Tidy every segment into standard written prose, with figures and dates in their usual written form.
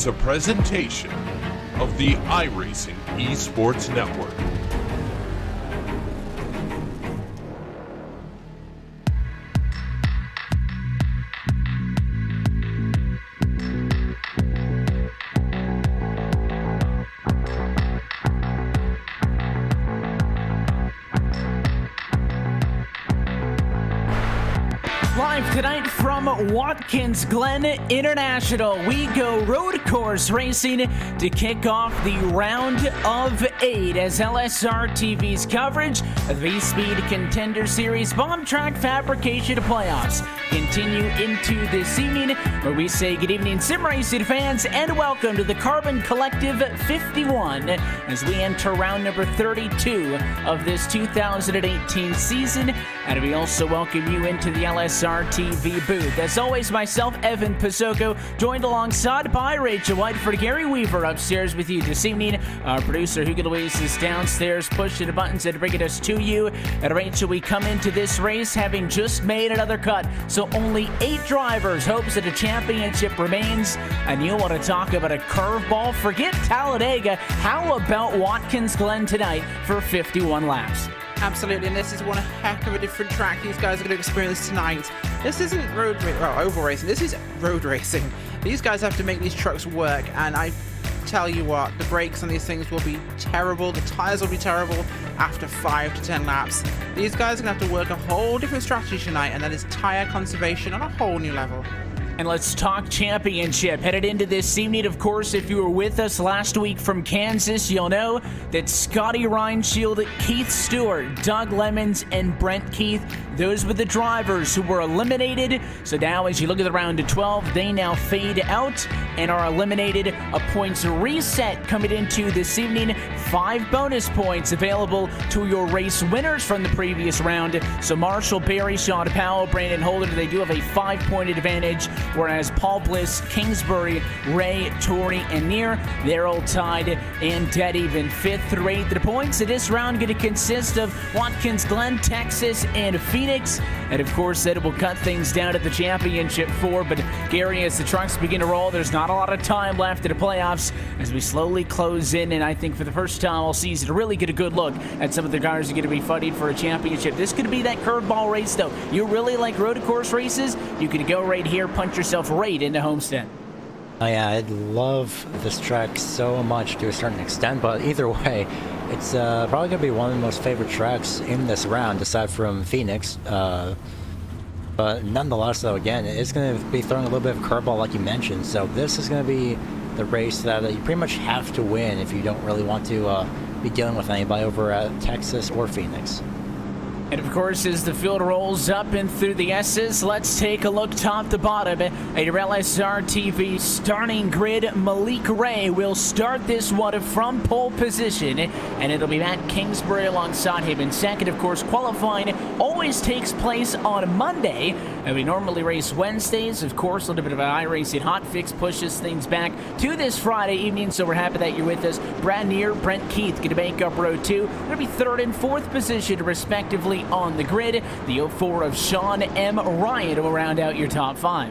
is a presentation of the iRacing Esports Network. Live tonight from Watkins, Glen International, we go road course racing to kick off the round of 8 as LSR TV's coverage of the eSpeed Contender Series Bomb Track Fabrication Playoffs continue into this evening, where we say good evening sim racing fans and welcome to the Carbon Collective 51 as we enter round number 32 of this 2018 season, and we also welcome you into the LSR TV booth. As always, myself, Evan Pizzoco, joined alongside by Rachel Whiteford, Gary Weaver upstairs with you this evening. Our producer, Hugo Luis, is downstairs pushing the buttons and bringing us to you. And Rachel, we come into this race having just made another cut, so only 8 drivers. Hopes that a championship remains. And you want to talk about a curveball? Forget Talladega. How about Watkins Glen tonight for 51 laps? Absolutely, and this is one heck of a different track these guys are going to experience tonight. This isn't oval racing, this is road racing. These guys have to make these trucks work, and I tell you what, the brakes on these things will be terrible, the tires will be terrible after 5 to 10 laps. These guys are going to have to work a whole different strategy tonight, and that is tire conservation on a whole new level. And let's talk championship. Headed into this evening, of course, if you were with us last week from Kansas, you'll know that Scotty Reinshield, Keith Stewart, Doug Lemons, and Brent Keith, those were the drivers who were eliminated. So now as you look at the round of 12, they now fade out and are eliminated. A points reset coming into this evening. 5 bonus points available to your race winners from the previous round. So Marshall, Barry, Sean Powell, Brandon Holder, they do have a 5-point advantage, whereas Paul Bliss, Kingsbury, Ray, Torrey, and Neer, they're all tied and dead even. 5th through 8th the points of this round going to consist of Watkins, Glen, Texas, and Phoenix. And of course, that will cut things down at the championship 4. But Gary, as the trucks begin to roll, there's not a lot of time left in the playoffs as we slowly close in. And I think for the first time all season, to really get a good look at some of the guys who are going to be fighting for a championship. This could be that curveball race, though. You really like road course races? You can go right here, punch yourself right into Homestead. Oh yeah, I love this track so much to a certain extent, but either way, it's probably going to be one of the most favorite tracks in this round, aside from Phoenix. But nonetheless, though, again, it's going to be throwing a little bit of a curveball like you mentioned, so this is going to be the race that you pretty much have to win if you don't really want to be dealing with anybody over at Texas or Phoenix. And of course, as the field rolls up and through the S's, let's take a look top to bottom at your LSR TV starting grid. Malik Ray will start this one from pole position, and it'll be Matt Kingsbury alongside him in second. Of course, qualifying always takes place on Monday, and we normally race Wednesdays. Of course, a little bit of an iRacing hotfix pushes things back to this Friday evening, so we're happy that you're with us. Brad Neer, Brent Keith going to make up row 2. Going to be 3rd and 4th position, respectively, on the grid. The 04 of Sean M. Ryan will round out your top 5.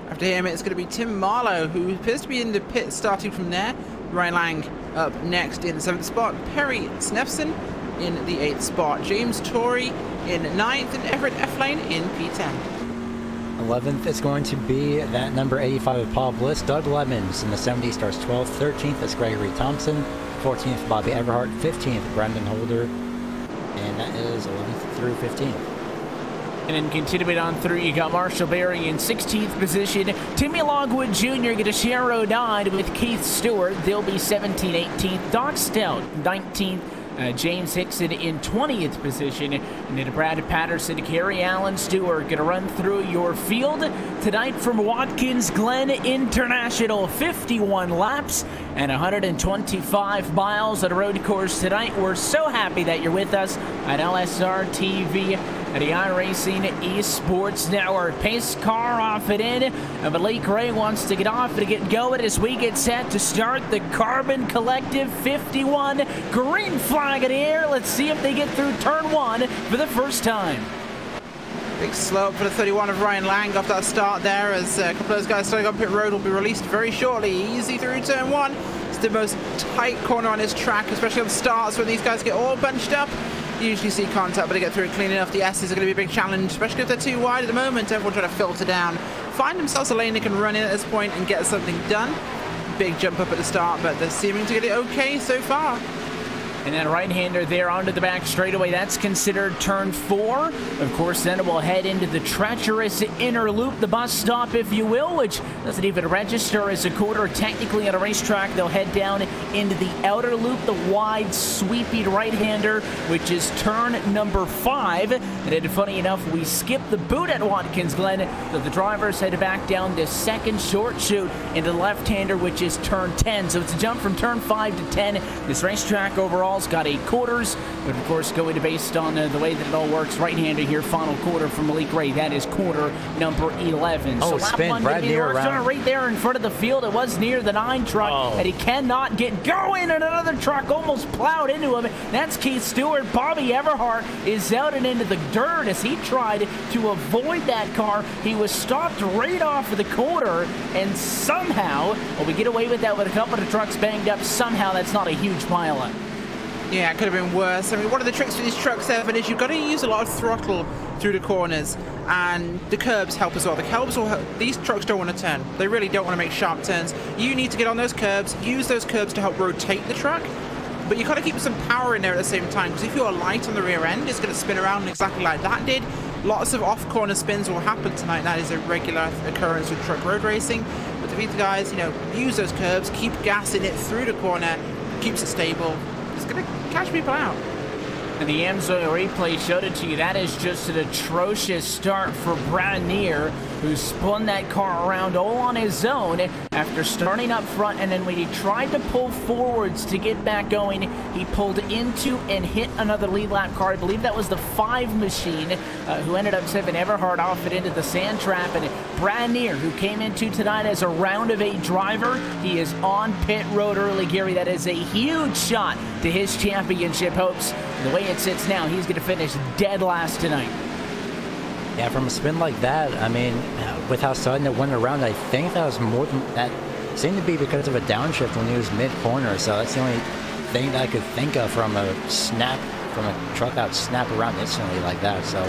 After him, it's going to be Tim Marlowe, who appears to be in the pit starting from there. Ryan Lang up next in the 7th spot. Perry Snefson in the 8th spot. James Torrey in 9th, and Everett F-Lane in P10. 11th is going to be that number 85 of Paul Bliss. Doug Lemons in the 70 starts 12th. 13th is Gregory Thompson. 14th, Bobby Everhart. 15th, Brandon Holder. And that is 11th through 15th. And then continuing on through, you got Marshall Berry in 16th position. Timmy Logwood Jr. going to share row 9 with Keith Stewart. They'll be 17th, 18th. Doc Stout, 19th. James Hickson in 20th position, and then Brad Patterson, Kerry Allen Stewart going to run through your field tonight from Watkins Glen International. 51 laps and 125 miles on a road course tonight. We're so happy that you're with us at LSR TV at the iRacing Esports Network. Pace car off and in, and Malik Ray wants to get off and get going as we get set to start the Carbon Collective 51. Green flag in the air. Let's see if they get through turn 1 for the first time. Big slow up for the 31 of Ryan Lang off that start there, as a couple of those guys starting on pit road will be released very shortly. Easy through turn 1. It's the most tight corner on this track, especially on starts when these guys get all bunched up. You usually see contact, but to get through it clean enough, the S's are going to be a big challenge, especially if they're too wide at the moment. Everyone trying to filter down, find themselves a lane they can run in at this point and get something done. Big jump up at the start, but they're seeming to get it okay so far. And then right-hander there onto the back straightaway. That's considered turn 4. Of course, then we'll head into the treacherous inner loop, the bus stop, if you will, which doesn't even register as a quarter. Technically, on a racetrack, they'll head down into the outer loop, the wide, sweeping right-hander, which is turn number 5. And then, funny enough, we skipped the boot at Watkins, Glen, so the drivers head back down this second short shoot into the left-hander, which is turn 10. So it's a jump from turn 5 to 10. This racetrack overall got 8 quarters, but of course going based on the way that it all works. Right-hander here, final quarter from Malik Ray. That is quarter number 11. Oh, so spin right near around. Right there in front of the field. It was near the 9 truck, and he cannot get going, and another truck almost plowed into him. That's Keith Stewart. Bobby Everhart is out and into the dirt as he tried to avoid that car. He was stopped right off of the corner, and somehow, well, we get away with that with a couple of trucks banged up. Somehow that's not a huge pileup. Yeah, it could have been worse. I mean, one of the tricks for these trucks, Evan, is you've got to use a lot of throttle through the corners, and the curbs help as well. The curbs will help. These trucks don't want to turn. They really don't want to make sharp turns. You need to get on those curbs, use those curbs to help rotate the truck, but you've got to keep some power in there at the same time, because if you're light on the rear end, it's going to spin around exactly like that did. Lots of off-corner spins will happen tonight. That is a regular occurrence with truck road racing. But to these guys, you know, use those curbs, keep gassing it through the corner, keeps it stable. It's going to catch people out. And the Amsoil replay showed it to you. That is just an atrocious start for Brad Neer, who spun that car around all on his own after starting up front, and then when he tried to pull forwards to get back going, he pulled into and hit another lead lap car. I believe that was the 5 machine, who ended up sending Everhart off it into the sand trap. And Brad Neer, who came into tonight as a round of 8 driver, he is on pit road early, Gary. That is a huge shot to his championship hopes. The way it sits now, he's going to finish dead last tonight. Yeah, from a spin like that, I mean, with how sudden it went around, I think that was more than that. Seemed to be because of a downshift when he was mid-corner, so that's the only thing that I could think of from a snap, from a truck out snap around instantly like that. So,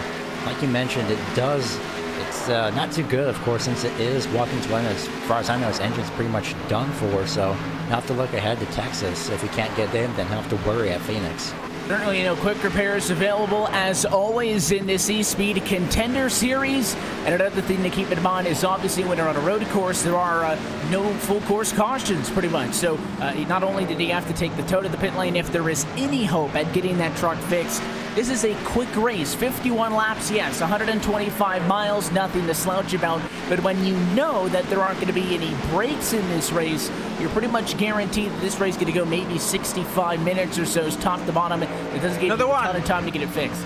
like you mentioned, it's not too good, of course, since it is Watkins Glen. As far as I know, his engine's pretty much done for, so he'll have to look ahead to Texas. If he can't get in, then he'll have to worry at Phoenix. Certainly, quick repairs available as always in this eSpeed Contender series. And another thing to keep in mind is obviously when you're on a road course, there are no full course cautions pretty much. So not only did he have to take the toe to the pit lane if there is any hope at getting that truck fixed, this is a quick race, 51 laps, yes, 125 miles, nothing to slouch about. But when you know that there aren't going to be any breaks in this race, you're pretty much guaranteed that this race is going to go maybe 65 minutes or so, top to bottom. It doesn't give you a ton of time to get it fixed.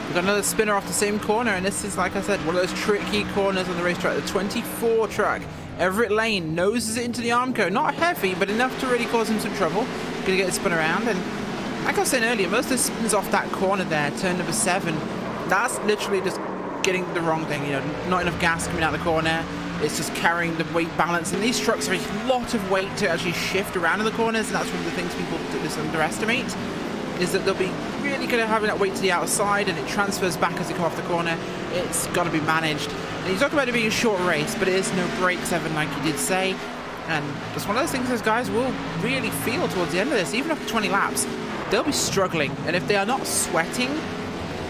We've got another spinner off the same corner, and this is, like I said, one of those tricky corners on the racetrack. The 24 track. Everett Lane noses it into the Armco. Not heavy, but enough to really cause him some trouble. Going to get it spun around, and like I was saying earlier, most of the spins off that corner there, turn number 7, that's literally just getting the wrong thing. You know, not enough gas coming out the corner. It's just carrying the weight balance, and these trucks have a lot of weight to actually shift around in the corners, and that's one of the things people underestimate, is that they'll be really good at having that weight to the outside, and it transfers back as they come off the corner. It's got to be managed. And you talk about it being a short race, but it is no breaks, Evan, like you did say, and it's one of those things those guys will really feel towards the end of this. Even after 20 laps, they'll be struggling, and if they are not sweating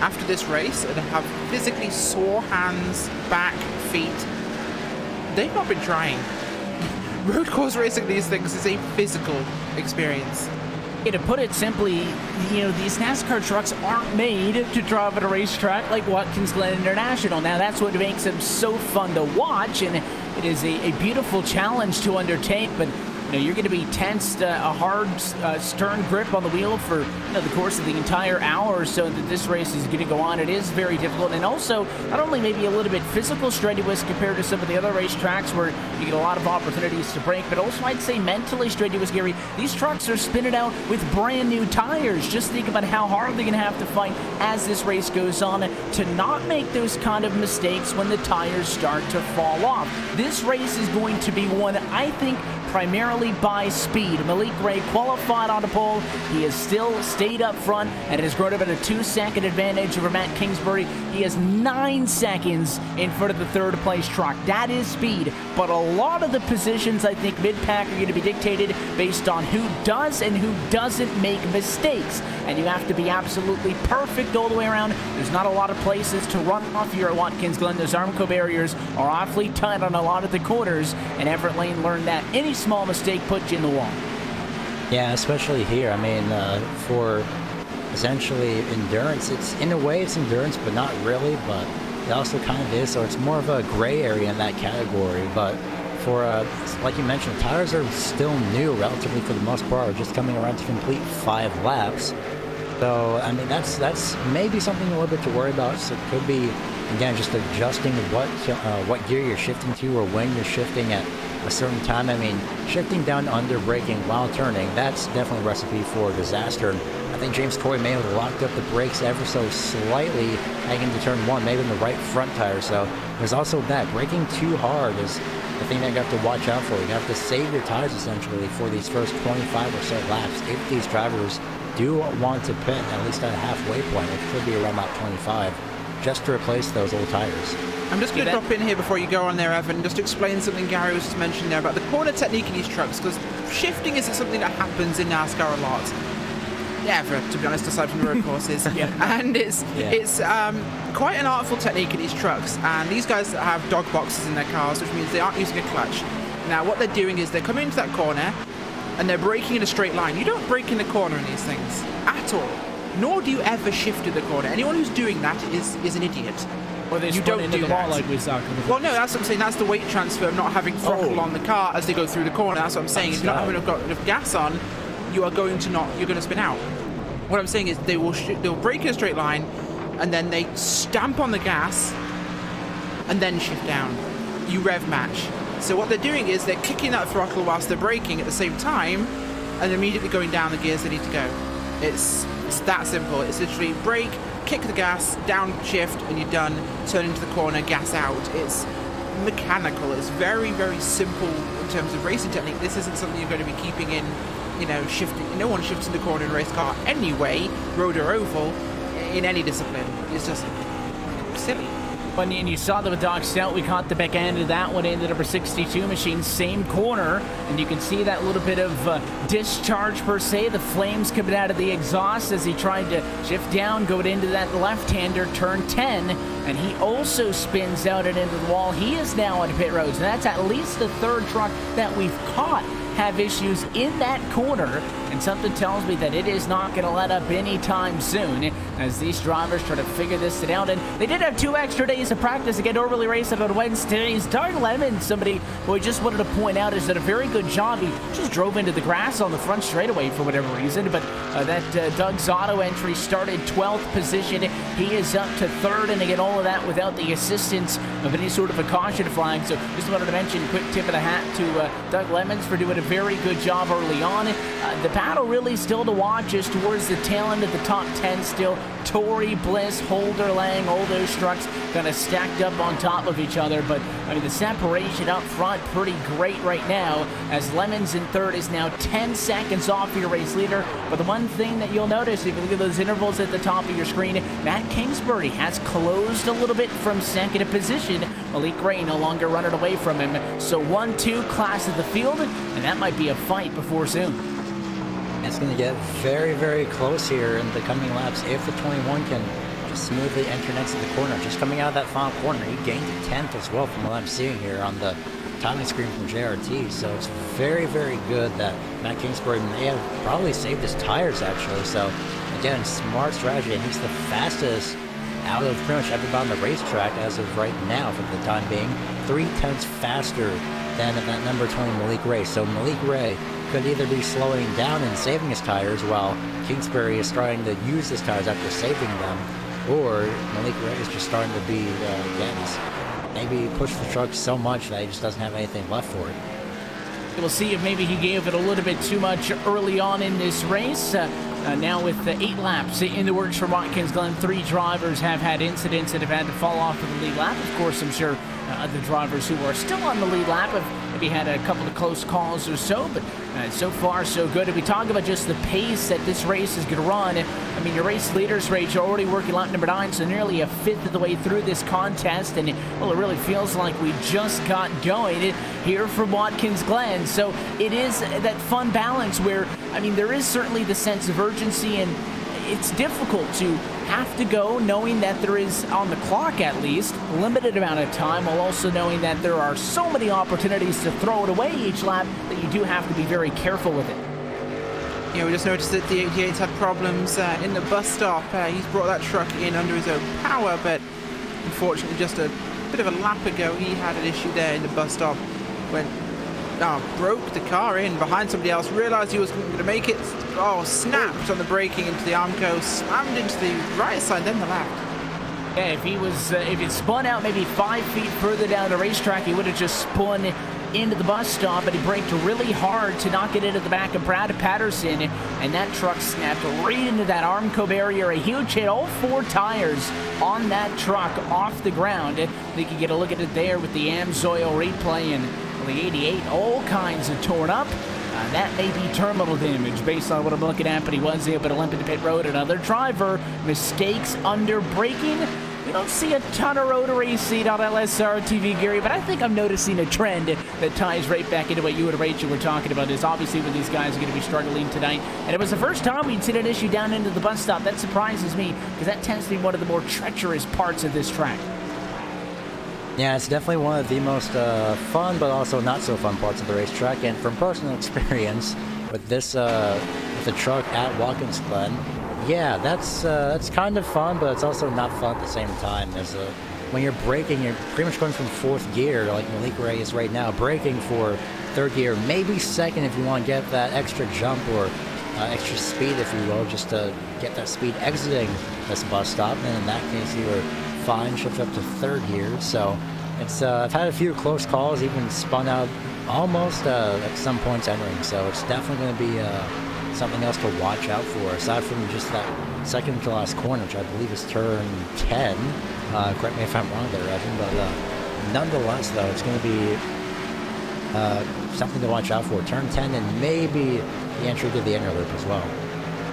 after this race and have physically sore hands, back, feet, they've not been trying. Road course racing, these things, is a physical experience. Yeah, to put it simply, these NASCAR trucks aren't made to drive at a racetrack like Watkins Glen International. Now, that's what makes them so fun to watch, and it is a beautiful challenge to undertake, but you're going to be tensed, a hard, stern grip on the wheel for the course of the entire hour or so that this race is going to go on. It is very difficult, and also not only maybe a little bit physical strenuous compared to some of the other racetracks where you get a lot of opportunities to break, but also I'd say mentally strenuous, Gary. These trucks are spinning out with brand new tires. Just think about how hard they're going to have to fight as this race goes on to not make those kind of mistakes when the tires start to fall off. This race is going to be won, I think, primarily by speed. Malik Ray qualified on the pole. He has still stayed up front and has grown about a 2-second advantage over Matt Kingsbury. He has 9 seconds in front of the third place truck. That is speed, but a lot of the positions I think mid-pack are going to be dictated based on who does and who doesn't make mistakes, and you have to be absolutely perfect all the way around. There's not a lot of places to run off here at Watkins Glen. Those Armco barriers are awfully tight on a lot of the corners, and Everett Lane learned that any small mistake puts you in the wall. Yeah, especially here. I mean, for essentially endurance, in a way it's endurance, but not really, but it also kind of is, so it's more of a gray area in that category. But for, like you mentioned, tires are still new relatively for the most part, are just coming around to complete 5 laps. So, I mean, that's maybe something a little bit to worry about. So it could be, again, just adjusting what gear you're shifting to or when you're shifting at a certain time. I mean, shifting down under braking while turning, that's definitely a recipe for disaster. I think James Corey may have locked up the brakes ever so slightly heading into turn 1, maybe in the right front tire. So there's also that. Braking too hard is the thing that you have to watch out for. You have to save your tires essentially for these first 25 or so laps if these drivers do want to pit at least at a halfway point. It could be around about 25, just to replace those old tires. I'm just going to drop in here before you go on there, Evan, just to explain something Gary was just mentioning there about the corner technique in these trucks, because shifting isn't something that happens in NASCAR a lot. Ever, to be honest, aside from the road courses. And it's quite an artful technique in these trucks, and these guys have dog boxes in their cars, which means they aren't using a clutch. Now, what they're doing is they're coming into that corner, and they're braking in a straight line. You don't brake in the corner in these things, at all. Nor do you ever shift in the corner. Anyone who's doing that is an idiot. Or they you don't do that. Like we saw. Well, no, that's what I'm saying. That's the weight transfer of not having throttle on the car as they go through the corner. That's what I'm saying. If you're not having got enough gas on, you're going to spin out. What I'm saying is they'll brake in a straight line, and then they stamp on the gas, and then shift down. You rev match. So what they're doing is they're kicking that throttle whilst they're braking at the same time, and immediately going down the gears they need to go. It's that simple. It's literally brake, kick the gas, down shift, and you're done. Turn into the corner, gas out. It's mechanical. It's very, very simple in terms of racing technique. This isn't something you're going to be keeping in, shifting. No one shifts in the corner in a race car anyway, road or oval, in any discipline. It's just silly. And you saw that with Doc Stout, we caught the back end of that one in the number 62 machine, same corner, and you can see that little bit of discharge per se, the flames coming out of the exhaust as he tried to shift down, go into that left-hander, turn 10, and he also spins out and into the wall. He is now on pit roads, and that's at least the third truck that we've caught have issues in that corner, and something tells me that it is not going to let up anytime soon as these drivers try to figure this out. And they did have 2 extra days of practice to get overly race up on Wednesdays. Doug Lemon, somebody who I just wanted to point out, has done a very good job. He just drove into the grass on the front straightaway for whatever reason, but that Doug's auto entry started 12th position. He is up to 3rd, and again, all of that without the assistance of any sort of a caution flag. So just wanted to mention, quick tip of the hat to Doug Lemons for doing a very good job early on. The battle really still to watch is towards the tail end of the top 10 still. Tory, Bliss, Holder, Lang, all those trucks kind of stacked up on top of each other, but I mean the separation up front pretty great right now as Lemons in 3rd is now 10 seconds off your race leader. But the one thing that you'll notice if you look at those intervals at the top of your screen, Matt Kingsbury has closed a little bit from 2nd position. Malik Gray no longer running away from him. So 1-2 class of the field, and that might be a fight before soon. It's going to get very, very close here in the coming laps if the 21 can just smoothly enter next to the corner. Just coming out of that final corner, he gained a 10th as well from what I'm seeing here on the timing screen from JRT. So it's very, very good that Matt Kingsbury may have probably saved his tires actually. So again, smart strategy, and he's the fastest out of pretty much everybody on the racetrack as of right now for the time being. 3/10 faster than that number 20 Malik Ray. So Malik Ray could either be slowing down and saving his tires while Kingsbury is trying to use his tires after saving them, or Malik Ray is just starting to be, maybe push the truck so much that he just doesn't have anything left for it. We'll see if maybe he gave it a little bit too much early on in this race. Now with 8 laps in the works for Watkins Glen, 3 drivers have had incidents that have had to fall off of the lead lap. Of course, I'm sure other drivers who are still on the lead lap have maybe had a couple of close calls or so, but so far so good. If we talk about just the pace that this race is going to run, I mean, your race leaders rate, you're already working lap number 9, so nearly a fifth of the way through this contest, and well, it really feels like we just got going here from Watkins Glen. So it is that fun balance where, I mean, there is certainly the sense of urgency, and it's difficult to have to go knowing that there is, on the clock at least, limited amount of time, while also knowing that there are so many opportunities to throw it away each lap that you do have to be very careful with it. Yeah, we just noticed that the 88's had problems in the bus stop. He's brought that truck in under his own power, but unfortunately just a bit of a lap ago he had an issue there in the bus stop when broke the car in behind somebody else, realized he was going to make it, snapped on the braking into the Armco, slammed into the right side, then the left. Yeah, if it spun out maybe 5 feet further down the racetrack, he would have just spun into the bus stop, but he braked really hard to not get into the back of Brad Patterson, and that truck snapped right into that Armco barrier. A huge hit, all 4 tires on that truck off the ground. I think you get a look at it there with the AMSOIL replay, and the 88, all kinds of torn up. That may be terminal damage based on what I'm looking at, but he was able to limp into pit road. Another driver, mistakes under braking. We don't see a ton of road racing on LSR TV, Gary, but I think I'm noticing a trend that ties right back into what you and Rachel were talking about, is obviously when these guys are going to be struggling tonight. And it was the first time we'd seen an issue down into the bus stop. That surprises me, because that tends to be one of the more treacherous parts of this track. Yeah, it's definitely one of the most fun but also not so fun parts of the racetrack, and from personal experience with this with the truck at Watkins Glen, yeah, that's kind of fun, but it's also not fun at the same time. As when you're braking, you're pretty much going from 4th gear, like Malik Ray is right now, braking for 3rd gear, maybe 2nd if you want to get that extra jump or extra speed, if you will, just to get that speed exiting this bus stop. And in that case, you were fine, shift up to 3rd gear. So it's I've had a few close calls, even spun out almost at some points entering. So it's definitely going to be something else to watch out for, aside from just that 2nd to last corner, which I believe is turn 10. Correct me if I'm wrong there, Evan, but nonetheless, though, it's going to be something to watch out for. Turn 10 and maybe the entry to the inner loop as well.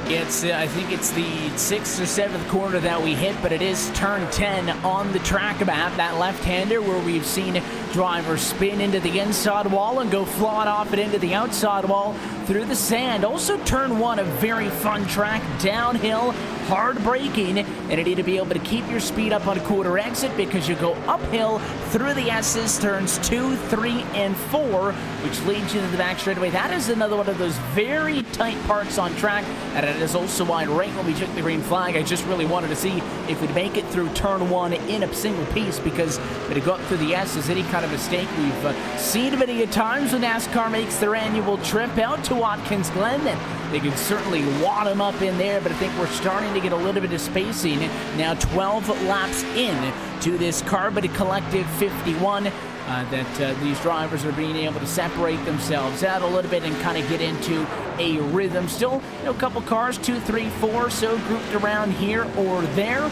It's I think it's the 6th or 7th corner that we hit, but it is turn 10 on the track map, that left-hander where we've seen drivers spin into the inside wall and go flying off it into the outside wall through the sand. Also turn 1, a very fun track, downhill, hard braking, and you need to be able to keep your speed up on a quarter exit because you go uphill through the S's, turns 2, 3, and 4, which leads you to the back straightaway. That is another one of those very tight parts on track, and it is also why right when we took the green flag, I just really wanted to see if we'd make it through turn 1 in a single piece, because to go up through the S's, any kind of mistake we've seen many a times when NASCAR makes their annual trip out to Watkins Glen, and they can certainly wad them up in there, but I think we're starting to get a little bit of spacing. Now 12 laps in to this Carbon Collective 51. That these drivers are being able to separate themselves out a little bit and kind of get into a rhythm. Still, a couple cars, 2, 3, 4, so grouped around here or there.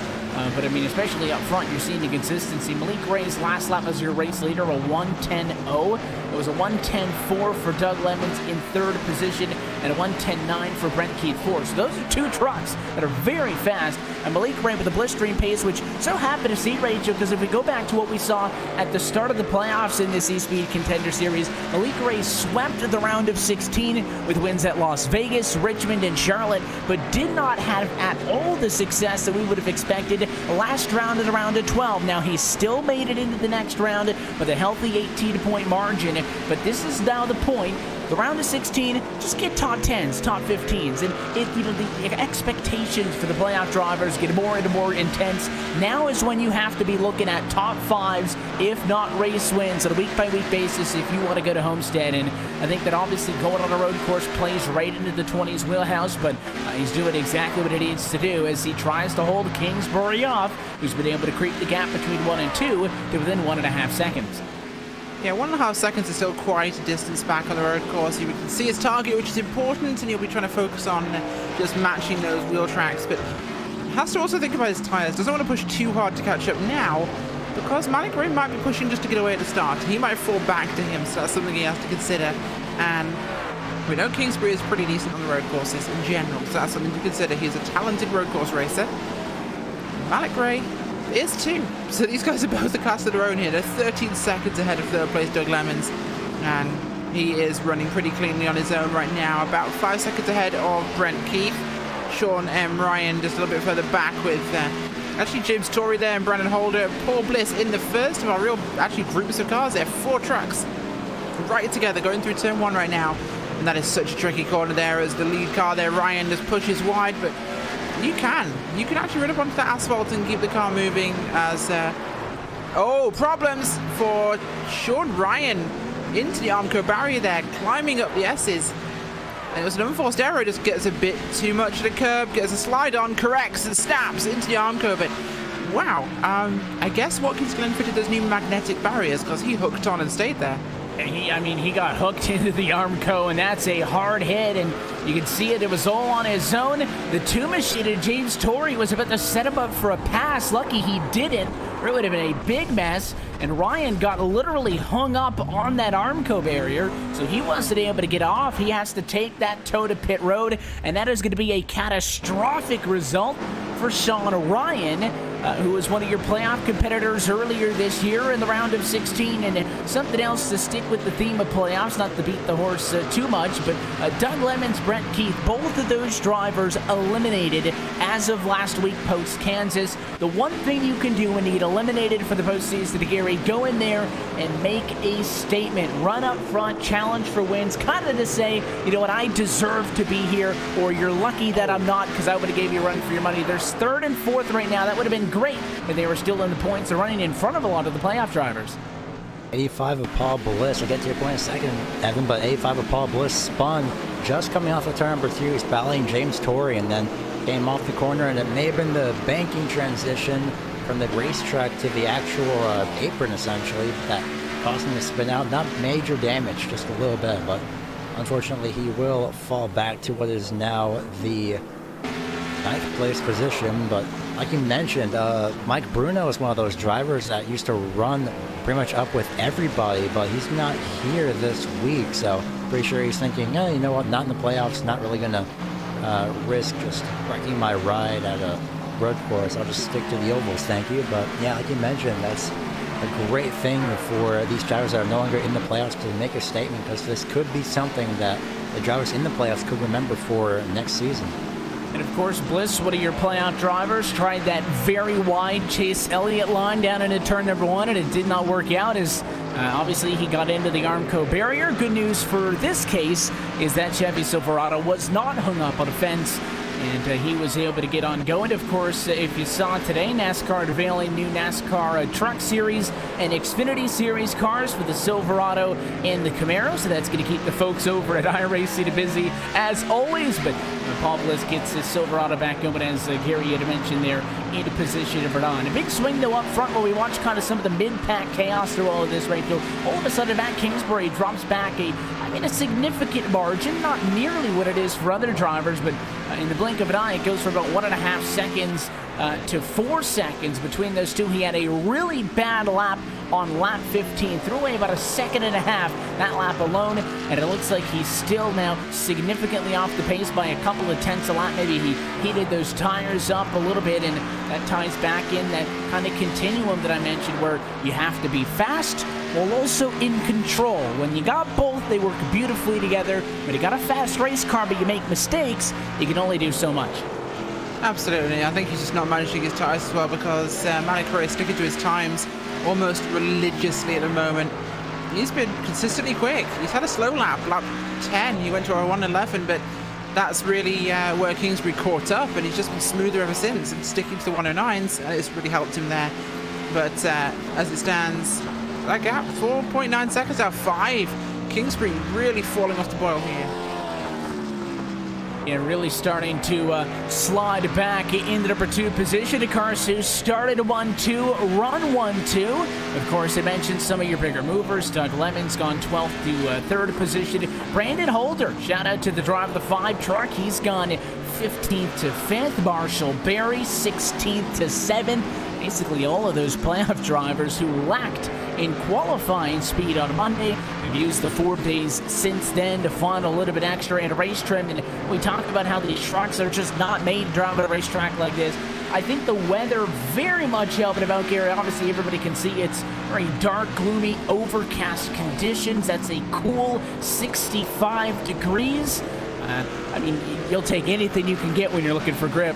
But I mean, especially up front, you're seeing the consistency. Malik Ray's last lap as your race leader, a 1:10.0. It was a 1:10.4 for Doug Lemons in 3rd position, and a 1:10.9 for Brent Keith 4th. So those are 2 trucks that are very fast. And Malik Ray with a blistering pace, which so happy to see, Rachel, because if we go back to what we saw at the start of the playoffs in this eSpeed Contender Series, Malik Ray swept the round of 16 with wins at Las Vegas, Richmond, and Charlotte, but did not have at all the success that we would have expected last round at around 12. Now, he still made it into the next round with a healthy 18-point margin, but this is now the point the round of 16, just get top 10s, top 15s, and you know, the expectations for the playoff drivers get more and more intense. Now is when you have to be looking at top 5s, if not race wins, on a week-by-week basis if you want to go to Homestead. And I think that obviously going on a road course plays right into the 20s wheelhouse, but he's doing exactly what he needs to do as he tries to hold Kingsbury off, who's been able to creep the gap between 1 and 2 to within 1.5 seconds. Yeah, 1.5 seconds is still quite a distance back on the road course. You can see his target, which is important, and he'll be trying to focus on just matching those wheel tracks, but has to also think about his tyres. Doesn't want to push too hard to catch up now, because Malik Ray might be pushing just to get away at the start. He might fall back to him, so that's something he has to consider. And we know Kingsbury is pretty decent on the road courses in general, so that's something to consider. He's a talented road course racer. Malik Ray is too. So these guys are both a class of their own here. They're 13 seconds ahead of third place Doug Lemons, and he is running pretty cleanly on his own right now. About 5 seconds ahead of Brent Keith. Sean M. Ryan just a little bit further back with actually James Torrey there and Brandon Holder. Paul Bliss in the first of our real actually groups of cars there. 4 trucks right together going through turn 1 right now. And that is such a tricky corner there as the lead car there. Ryan just pushes wide, but you can actually run up onto the asphalt and keep the car moving as oh, problems for Sean Ryan into the Armco barrier there, climbing up the S's. And it was an unforced error, just gets a bit too much of the curb, gets a slide on, corrects and snaps into the Armco. But wow, I guess Watkins Glen fitted those new magnetic barriers because he hooked on and stayed there. He got hooked into the Armco, and that's a hard hit, and you can see it. It was all on his own. The two machine and James Torrey was about to set him up for a pass. Lucky he didn't. It would have been a big mess, and Ryan got literally hung up on that Armco barrier, so he wasn't able to get off. He has to take that toe to pit road, and that is going to be a catastrophic result for Sean Ryan, who was one of your playoff competitors earlier this year in the round of 16. And something else to stick with the theme of playoffs, not to beat the horse too much, but Doug Lemons, Brent Keith, both of those drivers eliminated as of last week post-Kansas. The one thing you can do when you get eliminated for the postseason, Gary, go in there and make a statement. Run up front, challenge for wins, kind of to say, you know what, I deserve to be here, or you're lucky that I'm not because I would have gave you a run for your money. There's 3rd and 4th right now. That would have been great if they were still in the points and running in front of a lot of the playoff drivers. 85 of Paul Bliss. I'll get to your point in a second, Evan, but 85 of Paul Bliss spun just coming off of turn number 3. He was battling James Torrey and then came off the corner, and it may have been the banking transition from the racetrack to the actual apron, essentially, that caused him to spin out. Not major damage, just a little bit, but unfortunately he will fall back to what is now the 9th place position. But like you mentioned, Mike Bruno is one of those drivers that used to run pretty much up with everybody, but he's not here this week, so pretty sure he's thinking, you know what, not in the playoffs, not really gonna risk just wrecking my ride at a road course. I'll just stick to the ovals, thank you. But yeah, like you mentioned, that's a great thing for these drivers that are no longer in the playoffs to make a statement, because this could be something that the drivers in the playoffs could remember for next season. And of course, Bliss, one of your playoff drivers, tried that very wide Chase Elliott line down into turn number 1, and it did not work out as obviously he got into the Armco barrier. Good news for this case is that Chevy Silverado was not hung up on a fence, and he was able to get on going. Of course, if you saw today, NASCAR unveiling new NASCAR Truck Series and Xfinity Series cars for the Silverado and the Camaro, so that's going to keep the folks over at iRacing busy as always. But Paul Bliss gets his Silverado back going, as Gary had mentioned there, into position for on. A big swing, though, up front where we watch kind of some of the mid-pack chaos through all of this, right? So all of a sudden, Matt Kingsbury drops back a significant margin, not nearly what it is for other drivers, but in the blink of an eye, it goes from about 1.5 seconds to 4 seconds between those two. He had a really bad lap on lap 15, threw away about 1.5 seconds that lap alone, and it looks like he's still now significantly off the pace by a couple of tenths a lap. Maybe he heated those tires up a little bit, and that ties back in that kind of continuum that I mentioned where you have to be fast while also in control. When you got both, they work beautifully together. When you got a fast race car but you make mistakes, you can only do so much. Absolutely. I think he's just not managing his tires as well, because Malik Ray is sticking to his times almost religiously at the moment. He's been consistently quick. He's had a slow lap 10 110. He went to a 111, but that's really where Kingsbury caught up, and he's just been smoother ever since, and sticking to the 109s. It's really helped him there. But as it stands, that gap, 4.9 seconds out, 5. Kingsbury really falling off the boil here. Yeah, really starting to slide back into number 2 position. Akarsu started 1-2, run 1-2. Of course, I mentioned some of your bigger movers. Doug Lemon's gone 12th to 3rd position. Brandon Holder, shout out to the driver of the 5 truck. He's gone 15th to 5th. Marshall Berry, 16th to 7th. Basically all of those playoff drivers who lacked in qualifying speed on Monday have used the 4 days since then to find a little bit extra in a race trim. And we talked about how these trucks are just not made to drive at a racetrack like this. I think the weather very much helping about Gary. Obviously, everybody can see it's very dark, gloomy, overcast conditions. That's a cool 65 degrees. I mean, you'll take anything you can get when you're looking for grip.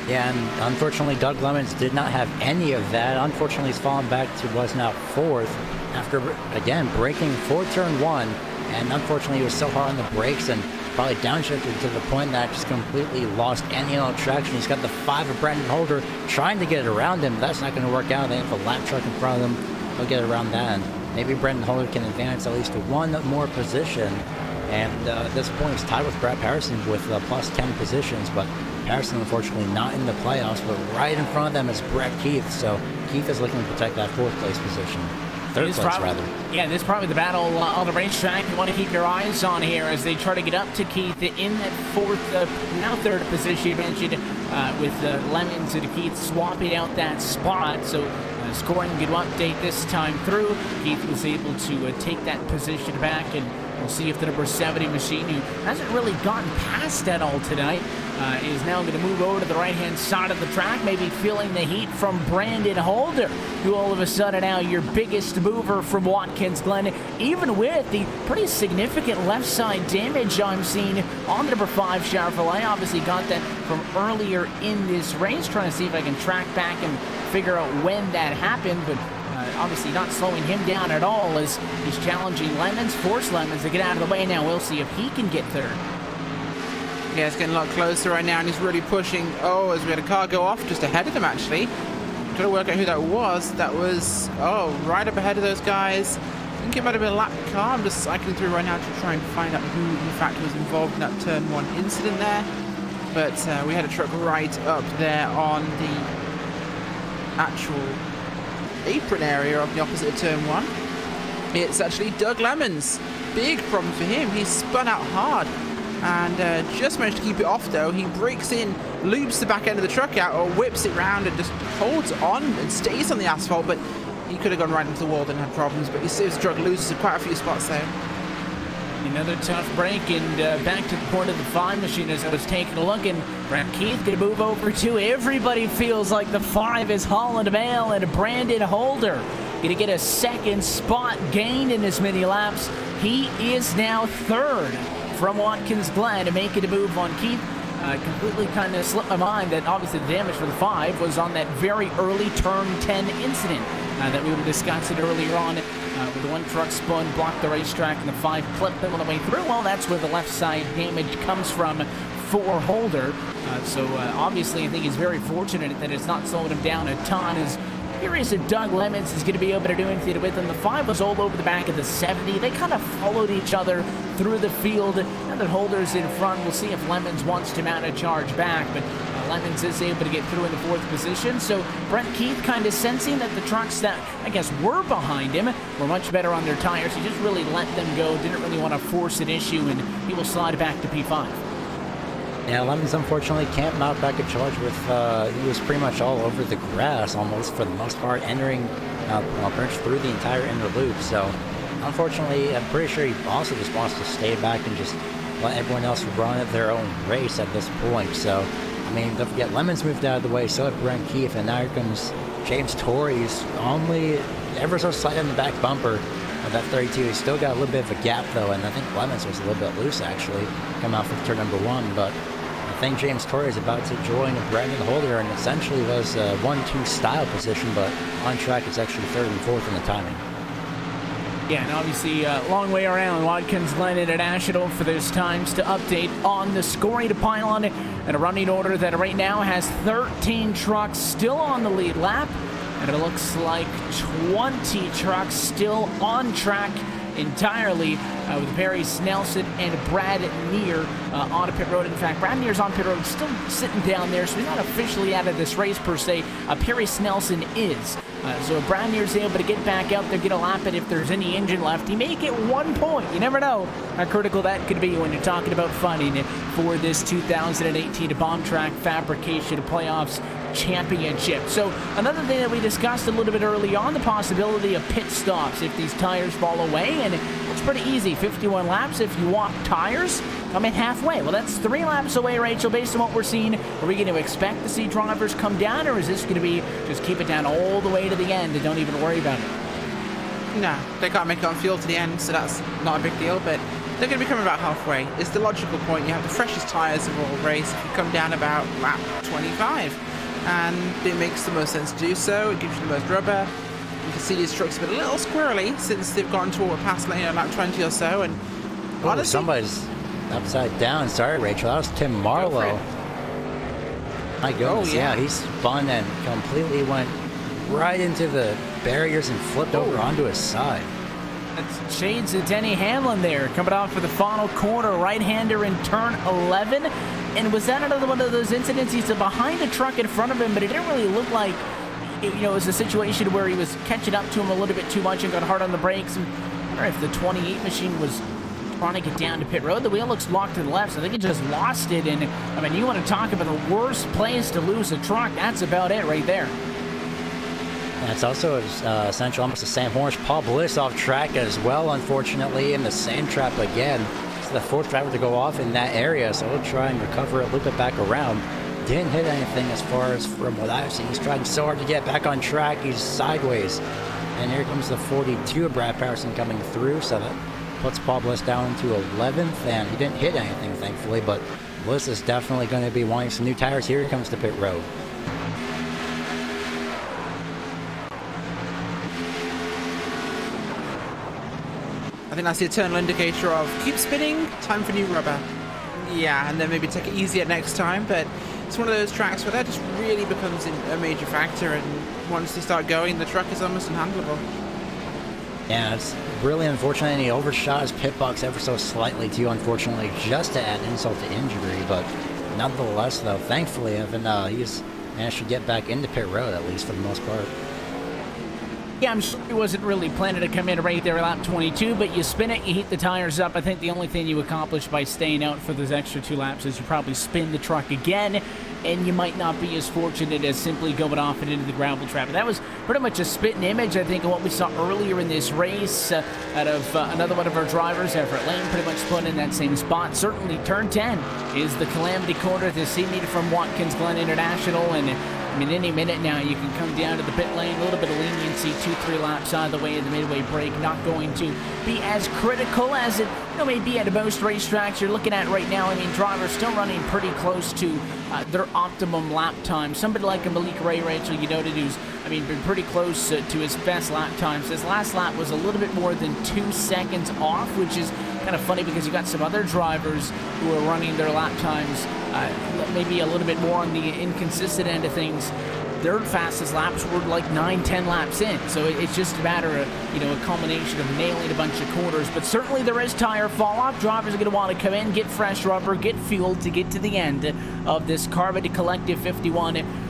Yeah, and unfortunately, Doug Lemons did not have any of that. Unfortunately, he's fallen back to was now 4th after, again, braking for turn 1. And unfortunately, he was so hard on the brakes and probably downshifted to the point that just completely lost any traction. He's got the 5 of Brandon Holder trying to get around him. That's not going to work out. They have a lap truck in front of them. He'll get around that. And maybe Brandon Holder can advance at least to 1 more position. And at this point, he's tied with Brad Harrison with plus 10 positions. But Harrison, unfortunately, not in the playoffs, but right in front of them is Brett Keith. So Keith is looking to protect that 4th place position. 3rd place, rather. Yeah, this is probably the battle on the racetrack you want to keep your eyes on here as they try to get up to Keith in that 4th, now 3rd position you mentioned, with Lemons and Keith swapping out that spot. So scoring good update this time through. Keith was able to take that position back, and we'll see if the number 70 machine, who hasn't really gotten past at all tonight, is now going to move over to the right-hand side of the track, maybe feeling the heat from Brandon Holder, who all of a sudden now your biggest mover from Watkins Glen, even with the pretty significant left side damage I'm seeing on the number 5 Chevrolet. Obviously got that from earlier in this race, trying to see if I can track back and figure out when that happened, but obviously not slowing him down at all as he's challenging Lemons, force Lemons to get out of the way. Now we'll see if he can get 3rd. Yeah, it's getting a lot closer right now, and he's really pushing. Oh, as we had a car go off just ahead of them, actually. I'm trying to work out who that was. That was, right up ahead of those guys. I think it might have been a lap car. I'm just cycling through right now to try and find out who, in fact, was involved in that turn 1 incident there. But we had a truck right up there on the actual apron area of the opposite of turn 1. It's actually Doug Lemons. Big problem for him. He's spun out hard and just managed to keep it off, though. He breaks in, loops the back end of the truck out, or whips it round and just holds on and stays on the asphalt, but he could have gone right into the wall and had problems. But you see his truck loses quite a few spots there. Another tough break, and back to the point of the 5 machine as I was taking a look, and Brett Keith going to move over too. Everybody feels like the 5 is Holland Vale, and Brandon Holder going to get a 2nd spot gain in as many laps. He is now 3rd from Watkins Glen to make it a move on Keith. Completely kind of slipped my mind that obviously the damage for the 5 was on that very early turn 10 incident that we were discussing earlier on. With the 1 truck spun, blocked the racetrack, and the 5 clipped them on the way through. Well, that's where the left side damage comes from for Holder. So obviously I think he's very fortunate that it's not slowing him down a ton. As curious if Doug Lemons is going to be able to do anything with him. The 5 was all over the back of the 70. They kind of followed each other through the field. Now that Holder's in front, we'll see if Lemons wants to mount a charge back. But Lemons is able to get through in the 4th position. So Brent Keith kind of sensing that the trucks that I guess were behind him were much better on their tires. He just really let them go. Didn't really want to force an issue, and he will slide back to P5. Yeah, Lemons unfortunately can't mount back a charge with, he was pretty much all over the grass almost for the most part, entering pretty much through the entire inner loop. So unfortunately, I'm pretty sure he also just wants to stay back and just let everyone else run at their own race at this point. So, I mean, don't forget, Lemons moved out of the way, so did Brent Keith, and now here comes James Torrey's only ever so slight in the back bumper of that 32. He's still got a little bit of a gap, though, and I think Lemons was a little bit loose, actually, come out from turn number 1, but I think James Torrey is about to join Brandon Holder, and essentially was a 1-2 style position, but on track it's actually 3rd and 4th in the timing. Yeah, and obviously long way around Watkins, Glen International for those times to update on the scoring pylon and a running order that right now has 13 trucks still on the lead lap, and it looks like 20 trucks still on track entirely with Perry Snelson and Brad Neer on pit road. In fact, Brad Neer's on pit road, still sitting down there, so he's not officially out of this race per se. Perry Snelson is. So if Brad Neer's able to get back out there, get a lap it if there's any engine left, he may get 1 point. You never know how critical that could be when you're talking about funding for this 2018 Bomb Track Fabrication Playoffs Championship. So another thing that we discussed a little bit early on, the possibility of pit stops if these tires fall away, and it's pretty easy. 51 laps if you walk tires. Come in halfway. Well, that's 3 laps away, Rachel, based on what we're seeing. Are we going to expect to see drivers come down, or is this going to be just keep it down all the way to the end and don't even worry about it? No, they can't make it on fuel to the end, so that's not a big deal, but they're going to be coming about halfway. It's the logical point. You have the freshest tyres of all race if you come down about lap 25, and it makes the most sense to do so. It gives you the most rubber. You can see these trucks have been a little squirrely since they've gotten to past lap 20 or so, and honestly, somebody's upside down. Sorry, Rachel. That was Tim Marlowe. My goodness, yeah, he spun and completely went right into the barriers and flipped over onto his side. That's shades of Denny Hamlin there, coming off for the final corner, right-hander in turn 11. And was that another one of those incidents? He's behind the truck in front of him, but it didn't really look like, it was a situation where he was catching up to him a little bit too much and got hard on the brakes. And I wonder if the 28 machine was trying to get down to pit road. The wheel looks locked to the left, so I think it just lost it. And I mean, you want to talk about the worst place to lose a truck, that's about it right there. And it's also essential, almost the same horse. Paul Bliss off track as well, unfortunately, in the same trap again. It's the 4th driver to go off in that area, so he'll try and recover it, loop it back around. Didn't hit anything as far as from what I've seen. He's trying so hard to get back on track. He's sideways. And here comes the 42 of Brad Patterson coming through, so that puts Paul Bliss down to 11th, and he didn't hit anything, thankfully, but Bliss is definitely going to be wanting some new tires. Here he comes to pit road. I think that's the eternal indicator of keep spinning, time for new rubber. Yeah, and then maybe take it easier next time, but it's one of those tracks where that just really becomes a major factor, and once they start going, the truck is almost unhandleable. Yeah, it's really unfortunate, and he overshot his pit box ever so slightly too, unfortunately, just to add insult to injury, but nonetheless, though, thankfully, he's managed to get back into pit road, at least for the most part. Yeah, I'm sure he wasn't really planning to come in right there at lap 22, but you spin it, you heat the tires up. I think the only thing you accomplish by staying out for those extra 2 laps is you probably spin the truck again, and you might not be as fortunate as simply going off and into the gravel trap. And that was pretty much a spitting image, I think, of what we saw earlier in this race out of another one of our drivers, Everett Lane, pretty much put in that same spot. Certainly, turn 10 is the calamity corner to see needed from Watkins, Glen International, and I mean, any minute now, you can come down to the pit lane, a little bit of leniency, 2-3 laps out of the way of the midway break, not going to be as critical as it may be at most racetracks you're looking at right now. I mean, drivers still running pretty close to their optimum lap time. Somebody like a Malik Ray, Rachel, you noted, who's, been pretty close to his best lap times. His last lap was a little bit more than 2 seconds off, which is kind of funny because you got some other drivers who are running their lap times maybe a little bit more on the inconsistent end of things. Their fastest laps were like 9-10 laps in, so it's just a matter of a combination of nailing a bunch of corners. But certainly there is tire fall off. Drivers are going to want to come in, get fresh rubber, get fuel to get to the end of this Carvity Collective 51.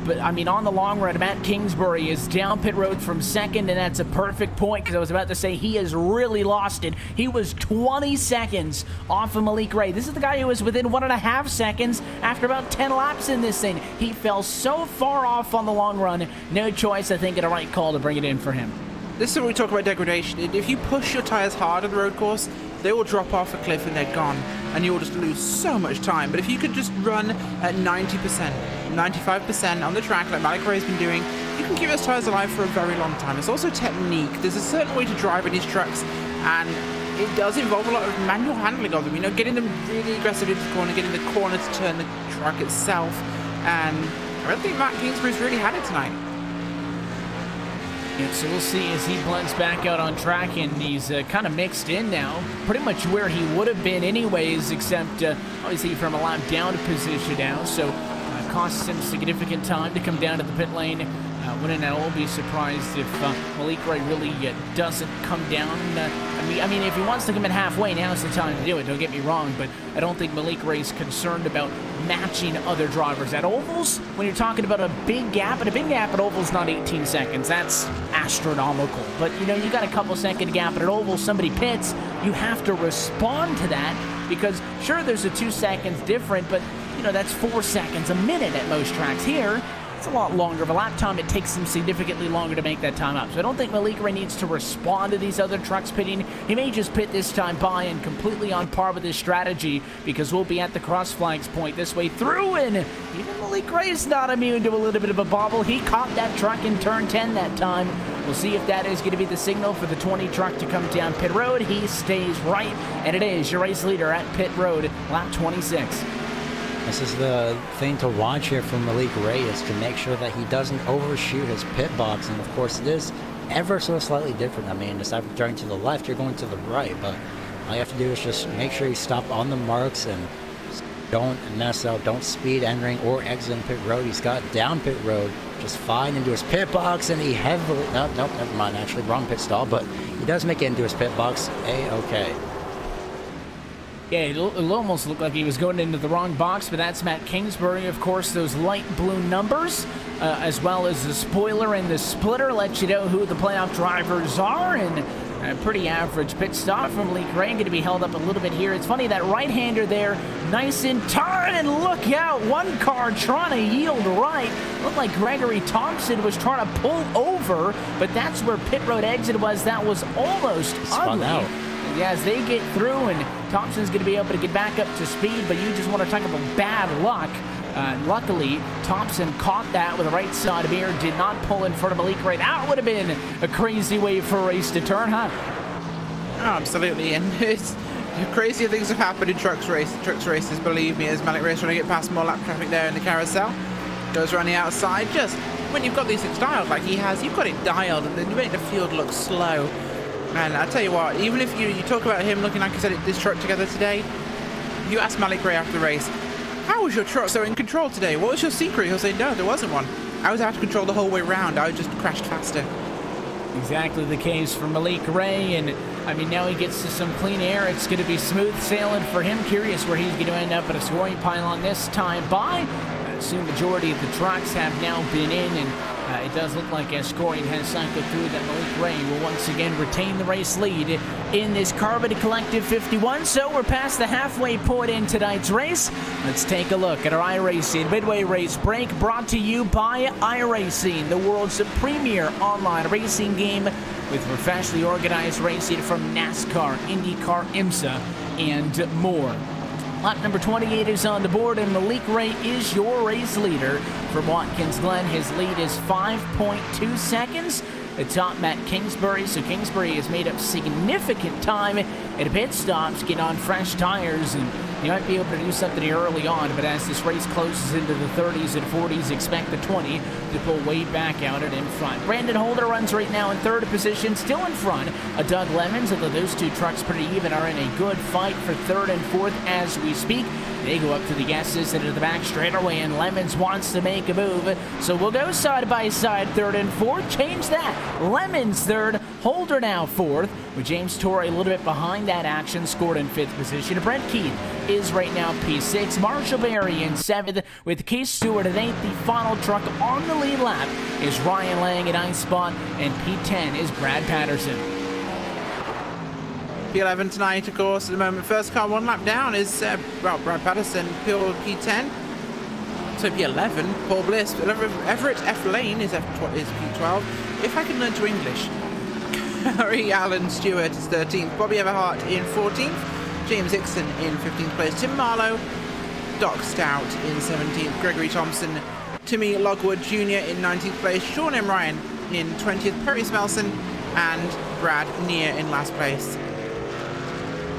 But, on the long run, Matt Kingsbury is down pit road from 2nd, and that's a perfect point because I was about to say he has really lost it. He was 20 seconds off of Malik Ray. This is the guy who was within 1.5 seconds after about 10 laps in this thing. He fell so far off on the long run. No choice, I think, and a right call to bring it in for him. This is when we talk about degradation. If you push your tires hard on the road course, they will drop off a cliff and they're gone, and you will just lose so much time. But if you could just run at 90%, 95% on the track like Malik Ray's been doing, you can keep those tires alive for a very long time. It's also technique. There's a certain way to drive in these trucks, and it does involve a lot of manual handling of them. Getting them really aggressive into the corner, getting the corner to turn the truck itself, and I don't think Matt Kingsbury's really had it tonight. Yeah, so we'll see as he blends back out on track, and he's kind of mixed in now, pretty much where he would have been anyways, except obviously from a lap down position now, so costs him significant time to come down to the pit lane. Wouldn't at all be surprised if Malik Ray really doesn't come down. I mean, if he wants to come in halfway, now's the time to do it, don't get me wrong, but I don't think Malik Ray's concerned about matching other drivers. At ovals, when you're talking about a big gap, and a big gap at ovals not 18 seconds, that's astronomical. But, you know, you got a couple-second gap at an oval, somebody pits, you have to respond to that, because sure, there's a 2 seconds different, but, you know, that's 4 seconds a minute at most tracks. Here, it's a lot longer of a lap time. It takes him significantly longer to make that time up. So I don't think Malik Ray needs to respond to these other trucks pitting. He may just pit this time by and completely on par with his strategy, because we'll be at the cross flags point this way through, and even Malik Ray is not immune to a little bit of a bobble. He caught that truck in turn 10 that time. We'll see if that is going to be the signal for the 20 truck to come down pit road. He stays right, and it is your race leader at pit road, lap 26. This is the thing to watch here from Malik Ray, is to make sure that he doesn't overshoot his pit box. And of course, it is ever so slightly different. I mean, instead of turning to the left, you're going to the right. But all you have to do is just make sure you stop on the marks and don't mess up. Don't speed entering or exiting pit road. He's got down pit road just fine into his pit box, and he heavily... Nope, never mind. Actually, wrong pit stall. But he does make it into his pit box. A-okay. Yeah, it almost looked like he was going into the wrong box, but that's Matt Kingsbury. Of course, those light blue numbers, as well as the spoiler and the splitter, let you know who the playoff drivers are, and a pretty average pit stop from Malik Ray. Going to be held up a little bit here. It's funny, that right-hander there, nice in turn, and look out, one car trying to yield right. Looked like Gregory Thompson was trying to pull over, but that's where pit road exit was. That was almost spun ugly. out. Yeah, as they get through, and Thompson's going to be able to get back up to speed, but you just want to talk about bad luck. Luckily, Thompson caught that with the right side of mirror, did not pull in front of Malik Ray. That would have been a crazy way for a race to turn, huh? Oh, absolutely, and it's crazier things have happened in trucks races, believe me, as Malik Ray's trying to get past more lap traffic there in the carousel. Goes around the outside. Just when you've got these things dialed like he has, you've got it dialed, and then you make the field look slow. And I tell you what, even if you talk about him looking like he said this truck together today, you ask Malik Ray after the race, how was your truck so in control today? What was your secret? He'll say, no, there wasn't one. I was out of control the whole way around. I just crashed faster. Exactly the case for Malik Ray, and I mean, now he gets to some clean air. It's going to be smooth sailing for him. Curious where he's going to end up at a scoring pylon this time by. I assume majority of the trucks have now been in, and it does look like as scoring has cycled through, that Malik Ray will once again retain the race lead in this Carbon Collective 51. So we're past the halfway point in tonight's race. Let's take a look at our iRacing Midway Race Break, brought to you by iRacing, the world's premier online racing game with professionally organized racing from NASCAR, IndyCar, IMSA, and more. Lap number 28 is on the board, and Malik Ray is your race leader. From Watkins, Glen, his lead is 5.2 seconds. Atop Matt Kingsbury, so Kingsbury has made up significant time at pit stops, get on fresh tires, and he might be able to do something early on, but as this race closes into the 30s and 40s, expect the 20 to pull way back out and in front. Brandon Holder runs right now in third position, still in front of Doug Lemons, although those two trucks pretty even, are in a good fight for third and fourth as we speak. They go up to the S's and to the back straight away, and Lemons wants to make a move. So we'll go side by side, third and fourth. Change that. Lemons third, Holder now fourth, with James Torrey a little bit behind that action, scored in fifth position. Brent Keith is right now P6. Marshall Berry in seventh, with Keith Stewart at eighth. The final truck on the lead lap is Ryan Lang at ninth spot, and P10 is Brad Patterson. P11 tonight, of course, at the moment. First car one lap down is, Brad Patterson, P10. So P11, Paul Bliss. Everett F. Lane is P12. If I can learn to English. Harry Allen Stewart is 13th. Bobby Everhart in 14th. James Dixon in 15th place. Tim Marlowe. Doc Stout in 17th. Gregory Thompson. Timmy Logwood Jr. in 19th place. Sean M. Ryan in 20th. Perry Smelson and Brad Neer in last place.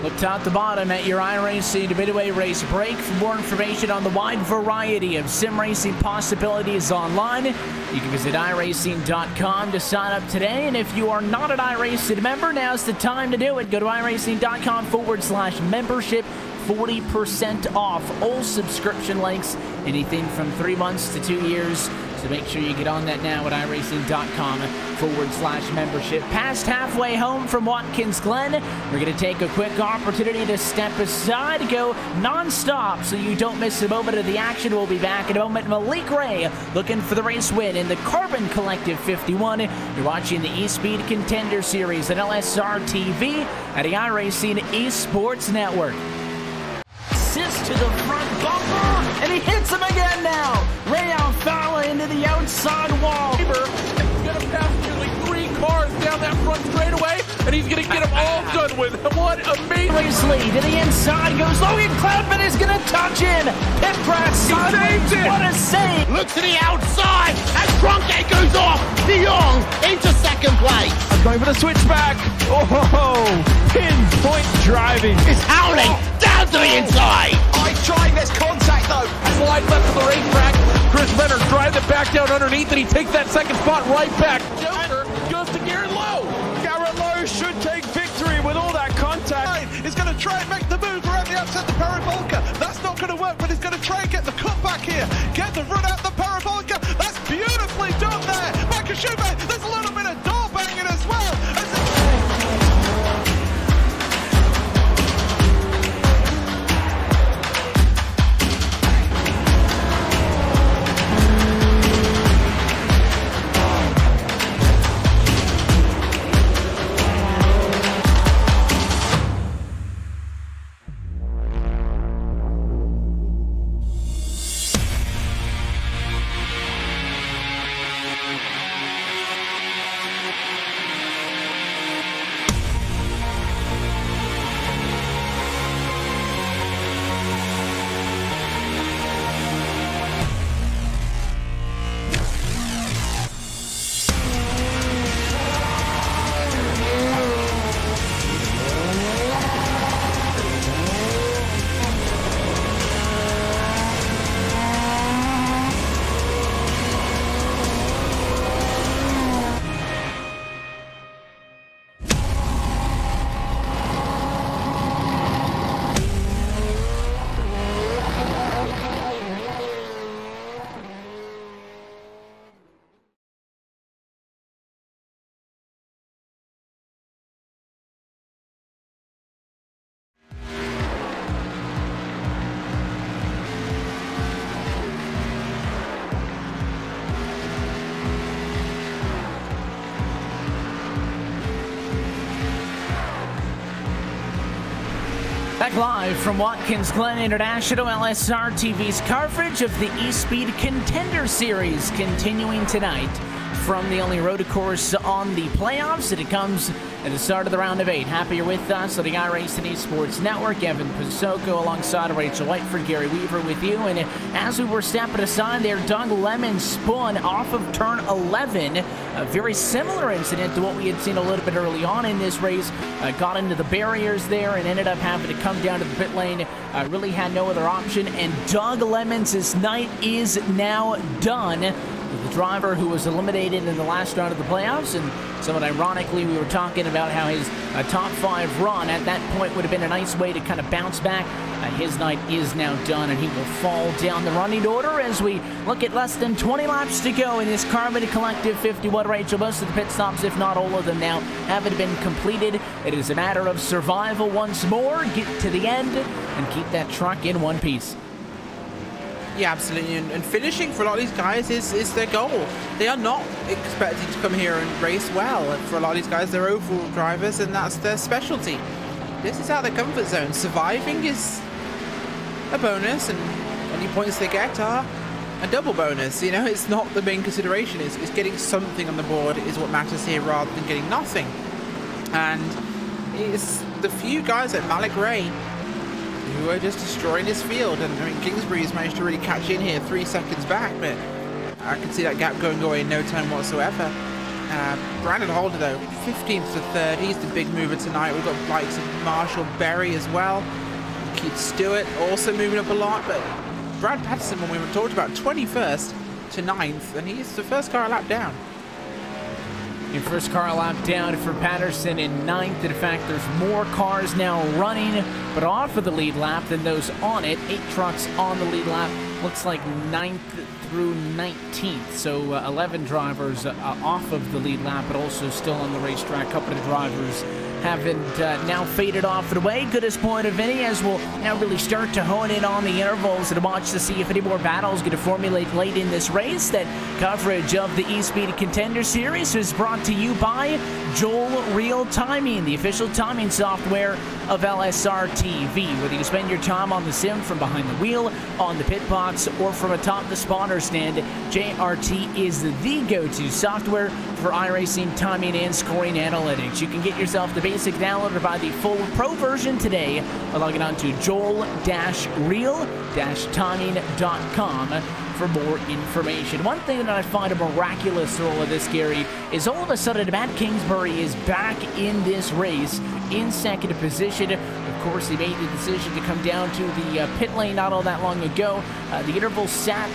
Look top to bottom at your iRacing Midway Race Break. For more information on the wide variety of sim racing possibilities online, you can visit iRacing.com to sign up today. And if you are not an iRacing member, now's the time to do it. Go to iRacing.com/membership. 40% off all subscription lengths, anything from 3 months to 2 years. So make sure you get on that now at iRacing.com/membership. Past halfway home from Watkins, Glen, we're going to take a quick opportunity to step aside, go non-stop so you don't miss a moment of the action. We'll be back in a moment. Malik Ray looking for the race win in the Carbon Collective 51. You're watching the eSpeed Contender Series on LSR TV at the iRacing Esports Network. To the front bumper, and he hits him again now. Ray Alfala into the outside wall. He's going to pass nearly 3 cars down that front straightaway, and he's going to get them all done with. What amazing. Race lead to the inside goes Logan Cloudman is going to touch him. Pit crash sideways. What a save. Look to the outside as Trunkgate goes off. De Jong into second place. I'm going for the switchback. Oh, pinpoint driving. It's howling down to the inside. Trying this contact though. Slide left of the racetrack. Chris Leonard drives it back down underneath, and he takes that second spot right back. Joker goes to Garrett Lowe. Garrett Lowe should take victory with all that contact. He's going to try and make the move around the outside the parabolica. That's not going to work, but he's going to try and get the cut back here. Get the run out the parabolica. That's beautifully done there. Makashube, there's a little bit of door banging as well. Back live from Watkins Glen International, LSR TV's coverage of the eSpeed Contender Series continuing tonight from the only road course on the playoffs, and it comes at the start of the round of 8. Happy you're with us on the iRacing Esports Network. Evan Pasoko alongside Rachel Whiteford, Gary Weaver with you. And as we were stepping aside there, Doug Lemon spun off of turn 11. A very similar incident to what we had seen a little bit early on in this race. Got into the barriers there and ended up having to come down to the pit lane. Really had no other option. And Doug Lemons' night is now done. The driver who was eliminated in the last round of the playoffs, and somewhat ironically, we were talking about how his top 5 run at that point would have been a nice way to kind of bounce back. His night is now done, and he will fall down the running order as we look at less than 20 laps to go in this Carbon Collective 51. Rachel, most of the pit stops, if not all of them now, haven't been completed. It is a matter of survival once more, get to the end, and keep that truck in one piece. Yeah, absolutely, and finishing for a lot of these guys is their goal. They are not expected to come here and race well. For a lot of these guys, they're overall drivers, and that's their specialty. This is out of their comfort zone. Surviving is a bonus, and any points they get are a double bonus. You know, it's not the main consideration. It's getting something on the board is what matters here, rather than getting nothing. And it's the few guys like Malik Ray who are just destroying this field. And I mean, Kingsbury's managed to really catch in here 3 seconds back, but I can see that gap going away in no time whatsoever. Brandon Holder, though, 15th to 3rd. He's the big mover tonight. We've got likes of Marshall Berry as well. Keith Stewart also moving up a lot, but Brad Patterson, when we were talked about, 21st to 9th, and he's the first car a lap down. Your first car lap down for Patterson in 9th. In fact, there's more cars now running, but off of the lead lap than those on it. 8 trucks on the lead lap. Looks like 9th through 19th. So 11 drivers off of the lead lap, but also still on the racetrack. A couple of drivers haven't now faded off the way. Goodest point of any, as we'll now really start to hone in on the intervals and watch to see if any more battles going to formulate late in this race. That coverage of the eSpeed Contender Series is brought to you by Joel Real Timing, the official timing software of LSR TV. Whether you spend your time on the sim from behind the wheel, on the pit box, or from atop the spotter stand, JRT is the go-to software for iRacing timing and scoring analytics. You can get yourself the basic download or buy the full pro version today by logging on to joel-real-timing.com for more information. One thing that I find a miraculous role of this, Gary, is all of a sudden Matt Kingsbury is back in this race in second position. Of course, he made the decision to come down to the pit lane not all that long ago. The interval sat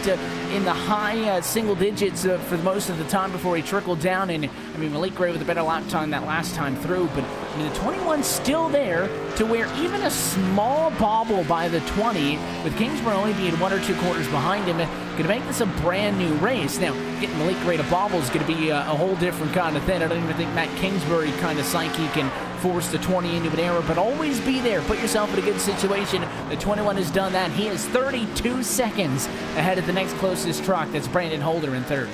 in the high single digits for most of the time before he trickled down. And I mean, Malik Gray with a better lap time that last time through, but I mean, the 21's still there to where even a small bobble by the 20, with Kingsbury only being 1 or 2 quarters behind him, going to make this a brand new race. Now, getting Malik Gray to bobble is going to be a whole different kind of thing. I don't even think Matt Kingsbury kind of psyche can force the 20 into an error, but always be there. Put yourself in a good situation. The 21 has done that. He is 32 seconds ahead of the next closest truck. That's Brandon Holder in 3rd.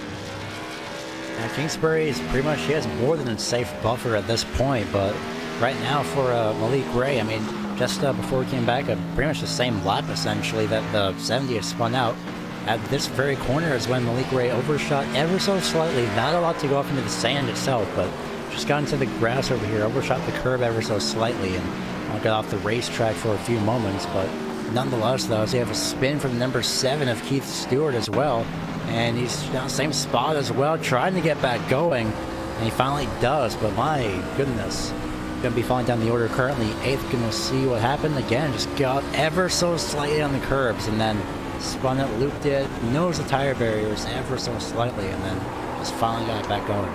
Kingsbury is pretty much, he has more than a safe buffer at this point, but right now for Malik Gray, I mean, just before he came back, pretty much the same lap essentially that the 70 has spun out. At this very corner is when Malik Gray overshot ever so slightly. Not a lot to go off into the sand itself, but just got into the grass over here, overshot the curb ever so slightly, and got off the racetrack for a few moments. But nonetheless, though, as you have a spin from the number 7 of Keith Stewart as well, and he's in the same spot as well, trying to get back going, and he finally does. But my goodness, going to be falling down the order currently 8th. Going to see what happened again. Just got ever so slightly on the curbs, and then spun it, looped it, nosed the tire barriers ever so slightly, and then just finally got it back going.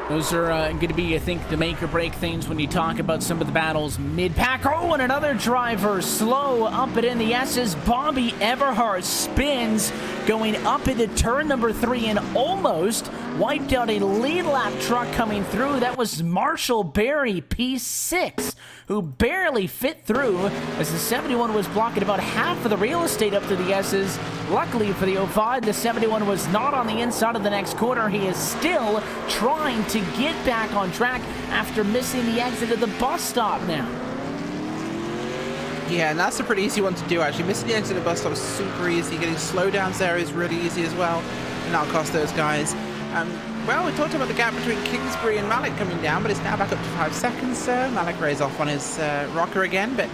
Those are going to be, I think, the make or break things when you talk about some of the battles mid-pack. Oh, and another driver slow up it in the S's. Bobby Everhart spins going up into turn number 3 and almost wiped out a lead lap truck coming through. That was Marshall Berry, P6, who barely fit through as the 71 was blocking about half of the real estate up to the S's. Luckily for the 05, the 71 was not on the inside of the next corner. He is still trying to get back on track after missing the exit of the bus stop now. Yeah, and that's a pretty easy one to do, actually. Missing the exit of the bus stop is super easy. Getting slowdowns there is really easy as well, and that'll cost those guys. Well, we talked about the gap between Kingsbury and Malik coming down, but it's now back up to 5 seconds. Malik Ray's off on his rocker again, but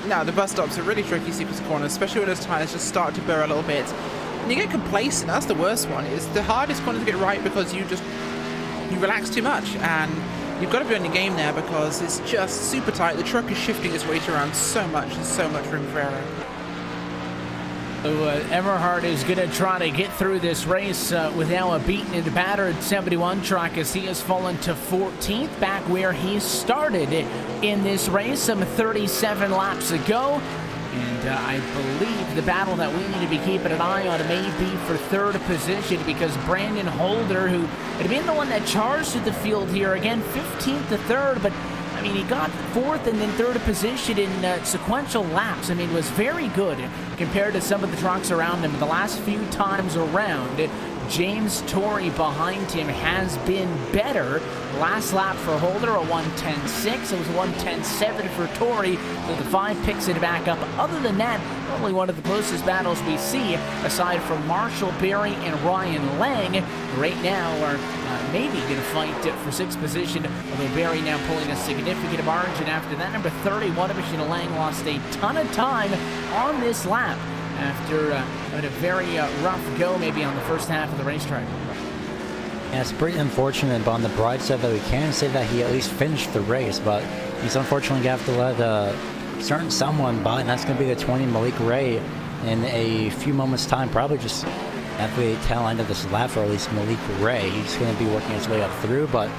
no, the bus stops are really tricky sequence corners, especially when those tires just start to burr a little bit. And you get complacent. That's the worst one. It's the hardest corner to get right because you relax too much, and you've got to be on your game there because it's just super tight. The truck is shifting its weight around so much. There's so much room for error. So Everhart is going to try to get through this race without a beaten and battered 71 truck as he has fallen to 14th, back where he started in this race some 37 laps ago. And I believe the battle that we need to be keeping an eye on may be for 3rd position, because Brandon Holder, who had been the one that charged through the field here, again 15th to 3rd, but I mean, he got 4th and then 3rd position in sequential laps. I mean, was very good compared to some of the trucks around him. The last few times around, James Torrey behind him has been better. Last lap for Holder, a 1:10.6. It was a 1:10.7 for Torrey, so the 5 picks it back up. Other than that, probably one of the closest battles we see, aside from Marshall Berry and Ryan Lang. Right now are maybe going to fight for 6th position, although Berry now pulling a significant margin after that. Number 31, Michelle Lang lost a ton of time on this lap after having a very rough go maybe on the first half of the racetrack. Yeah, it's pretty unfortunate, but on the bright side that we can say that he at least finished the race, but he's unfortunately going to have to let someone by, and that's going to be the 20 Malik Ray in a few moments' time, probably just at the tail end of this lap, for at least Malik Ray. He's going to be working his way up through, but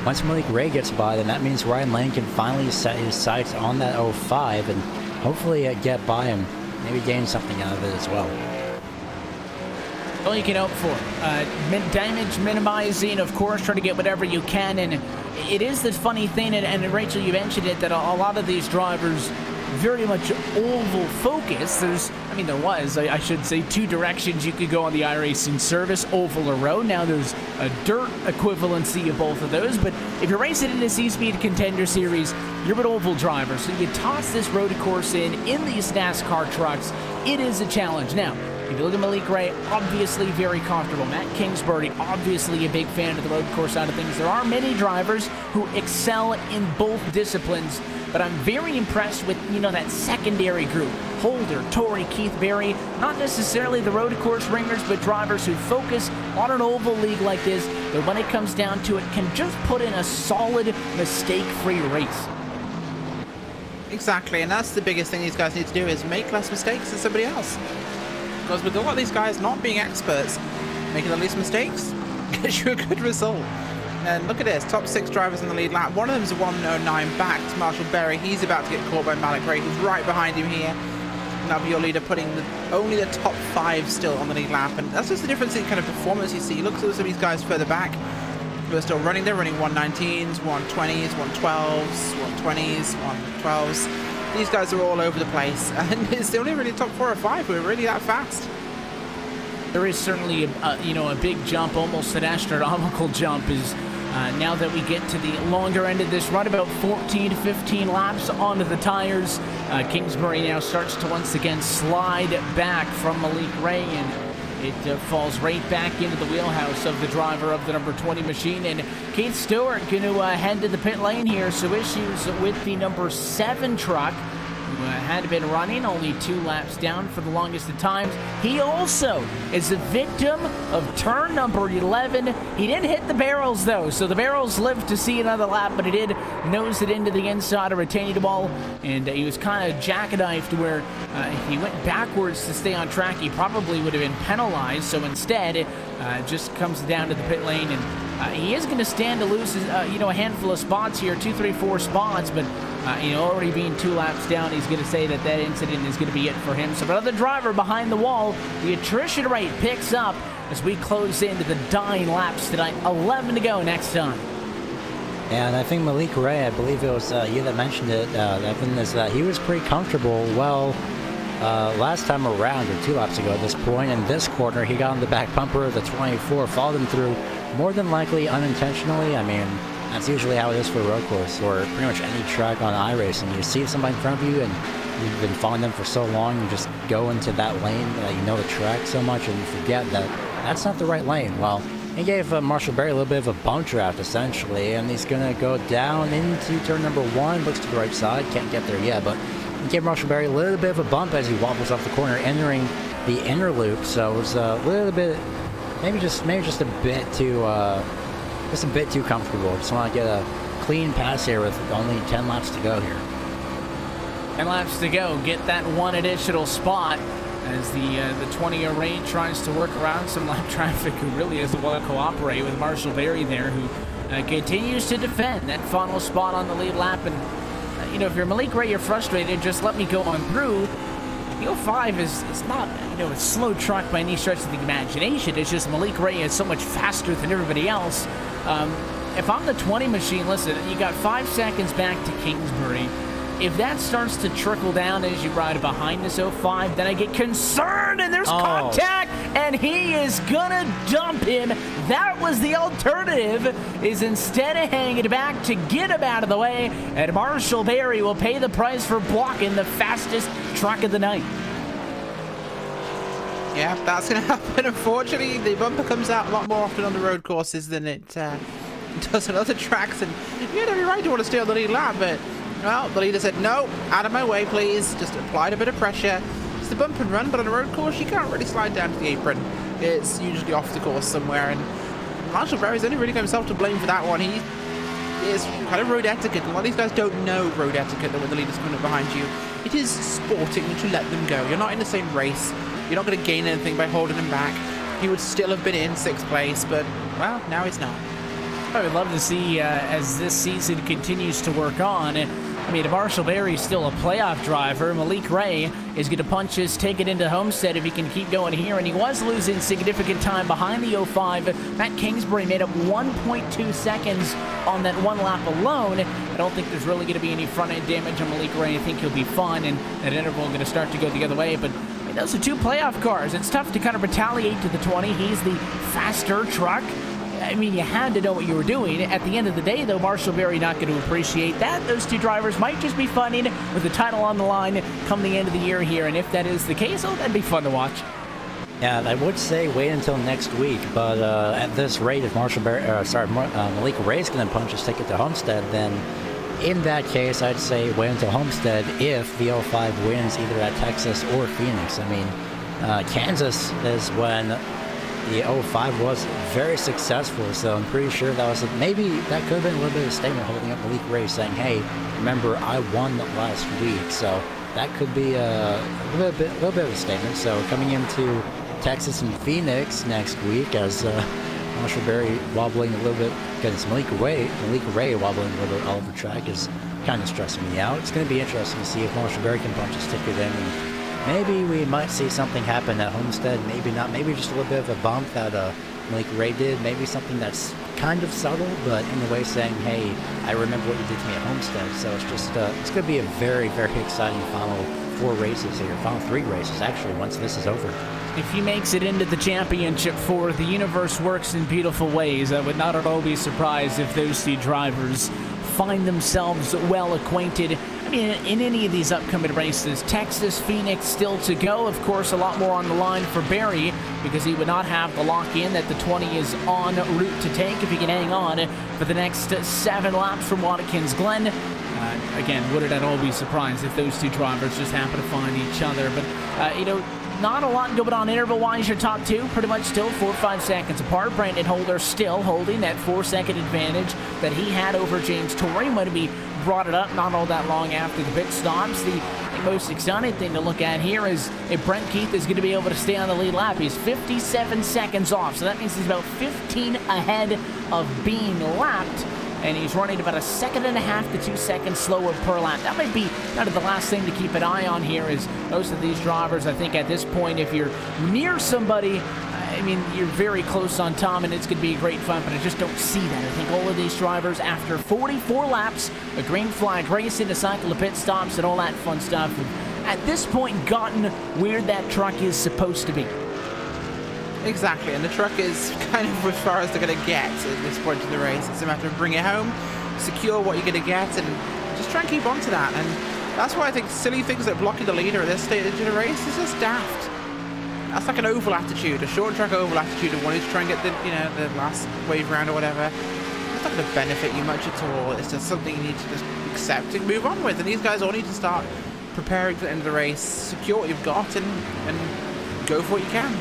once Malik Ray gets by, then that means Ryan Lane can finally set his sights on that 05 and hopefully get by him, maybe gain something out of it as well. All you can hope for. Damage minimizing, of course, try to get whatever you can. And it is this funny thing, and Rachel, you mentioned it, that a lot of these drivers very much oval focus. I should say, two directions you could go on the iRacing service, oval or road. Now there's a dirt equivalency of both of those, but if you're racing in this eSpeed Contender series, you're an oval driver, so you toss this road course in these NASCAR trucks. It is a challenge. Now, if you look at Malik Ray, obviously very comfortable. Matt Kingsbury, obviously a big fan of the road course side of things. There are many drivers who excel in both disciplines, but I'm very impressed with, that secondary group. Holder, Torrey, Keith Berry, not necessarily the road course ringers, but drivers who focus on an oval league like this, that when it comes down to it, can just put in a solid, mistake-free race. Exactly, and that's the biggest thing these guys need to do, is make less mistakes than somebody else. Because with a lot of these guys not being experts, making the least mistakes gets you a good result. And look at this, top 6 drivers in the lead lap. One of them is a 1:09 back to Marshall Berry. He's about to get caught by Malik Ray, who's right behind him here. And that'll be your leader, putting only the top 5 still on the lead lap. And that's just the difference in kind of performance you see. Look at some of these guys further back who are still running. They're running 119s, 120s, 112s, 120s, 112s. These guys are all over the place, and it's only really top 4 or 5 who are really that fast. There is certainly a big jump, almost an astronomical jump, is now that we get to the longer end of this run, about 14 to 15 laps onto the tires. Kingsbury now starts to once again slide back from Malik Ray, and it falls right back into the wheelhouse of the driver of the number 20 machine. And Keith Stewart going to head to the pit lane here. So issues with the number 7 truck, who had been running only 2 laps down for the longest of times. He also is a victim of turn number 11. He didn't hit the barrels, though, so the barrels lived to see another lap, but he did nose it into the inside of retaining wall, and he was kind of jackknifed where if he went backwards to stay on track, he probably would have been penalized. So instead, it just comes down to the pit lane, and he is going to stand to lose a handful of spots here, 2, 3, 4 spots, but already being 2 laps down, he's going to say that incident is going to be it for him. So another driver behind the wall. The attrition rate picks up as we close into the dying laps tonight. 11 to go next time. And I think Malik Ray, I believe it was you that mentioned it, Evan, is that he was pretty comfortable. Well, last time around, or 2 laps ago at this point, in this corner, he got on the back bumper of the 24, followed him through, more than likely unintentionally. I mean, that's usually how it is for a road course, or pretty much any track on iRacing. You see somebody in front of you, and you've been following them for so long, you just go into that lane that you know the track so much, and you forget that that's not the right lane. Well, he gave Marshall Berry a little bit of a bump draft, essentially, and he's going to go down into turn number 1, looks to the right side, can't get there yet, but he gave Marshall Berry a little bit of a bump as he wobbles off the corner, entering the inner loop, so it was a little bit, maybe just a bit too... just a bit too comfortable. Just want to get a clean pass here with only 10 laps to go here. 10 laps to go. Get that 1 additional spot as the 20 array tries to work around some lap traffic, who really doesn't want to cooperate with Marshall Berry there, who continues to defend that final spot on the lead lap. And, if you're Malik Ray, you're frustrated, just let me go on through. The 05 is not, a slow truck by any stretch of the imagination. It's just Malik Ray is so much faster than everybody else. If I'm the 20 machine, listen, you got 5 seconds back to Kingsbury. If that starts to trickle down as you ride behind this 05, then I get concerned, and there's contact, and he is gonna dump him. That was the alternative, is instead of hanging back to get him out of the way, and Marshall Berry will pay the price for blocking the fastest truck of the night. Yeah, that's going to happen. Unfortunately, the bumper comes out a lot more often on the road courses than it does on other tracks, and you had every right to want to stay on the lead lap, but, well, the leader said, no, out of my way, please. Just applied a bit of pressure. It's the bump and run, but on a road course, you can't really slide down to the apron. It's usually off the course somewhere, and Marshall Berry's only really got himself to blame for that one. He is kind of road etiquette. A lot of these guys don't know road etiquette, that when the leader's coming up behind you, it is sporting to let them go. You're not in the same race. You're not going to gain anything by holding him back. He would still have been in 6th place, but, well, now he's not. I would love to see, as this season continues to work on, I mean, Marshall Berry's still a playoff driver. Malik Ray is going to punch his ticket into Homestead if he can keep going here, and he was losing significant time behind the 05. Matt Kingsbury made up 1.2 seconds on that one lap alone. I don't think there's really going to be any front-end damage on Malik Ray. I think he'll be fine, and that interval going to start to go the other way, but I mean, those are 2 playoff cars. It's tough to kind of retaliate to the 20. He's the faster truck. I mean, you had to know what you were doing. At the end of the day, though, Marshall Berry not going to appreciate that. Those 2 drivers might just be fighting with the title on the line come the end of the year here, and if that is the case, oh, that'd be fun to watch. Yeah, I would say wait until next week, but at this rate, if Malik Ray's going to punch his ticket to Homestead, then in that case, I'd say wait until Homestead if the 05 wins either at Texas or Phoenix. I mean, Kansas is when the 05 was very successful, so I'm pretty sure that was maybe that could have been a little bit of a statement holding up Malik Ray, saying, hey, remember, I won last week. So that could be a little bit of a statement. So coming into Texas and Phoenix next week, as Marshall Berry wobbling a little bit, because Malik Ray wobbling a little bit all over the track is kind of stressing me out. It's going to be interesting to see if Marshall Berry can punch his ticket in, and maybe we might see something happen at Homestead, maybe not. Maybe just a little bit of a bump that Malik Ray did. Maybe something that's kind of subtle, but in a way saying, hey, I remember what you did to me at Homestead. So it's just, it's going to be a very, very exciting final 4 races here. Final 3 races, actually, once this is over. If he makes it into the championship 4, the universe works in beautiful ways. I would not at all be surprised if those 2 drivers find themselves well acquainted. I mean, in any of these upcoming races, Texas, Phoenix still to go. Of course, a lot more on the line for Berry because he would not have the lock-in that the 20 is en route to take if he can hang on for the next 7 laps from Watkins. Glen, again, would it at all be surprised if those 2 drivers just happen to find each other? But, you know, not a lot going on interval-wise. Your top 2 pretty much still 4 or 5 seconds apart. Brandon Holder still holding that 4-second advantage that he had over James Torrey when he brought it up not all that long after the pit stops. The most exciting thing to look at here is if Brent Keith is going to be able to stay on the lead lap. He's 57 seconds off, so that means he's about 15 ahead of being lapped. And he's running about 1.5 seconds to 2 seconds slower per lap. That might be kind of the last thing to keep an eye on here is most of these drivers, I think at this point, if you're near somebody, I mean, you're very close on Tom, and it's going to be a great fun, but I just don't see that. I think all of these drivers, after 44 laps, a green flag racing, a cycle of pit stops, and all that fun stuff, have at this point gotten where that truck is supposed to be. Exactly, and the truck is kind of as far as they're going to get at this point in the race. It's a matter of bring it home, secure what you're going to get, and just try and keep on to that. And that's why I think silly things like blocking the leader at this stage of the race is just daft. That's like an oval attitude, a short track oval attitude of wanting to try and get the, you know, the last wave round or whatever. It's not going to benefit you much at all. It's just something you need to just accept and move on with. And these guys all need to start preparing for the end of the race, secure what you've got, and go for what you can.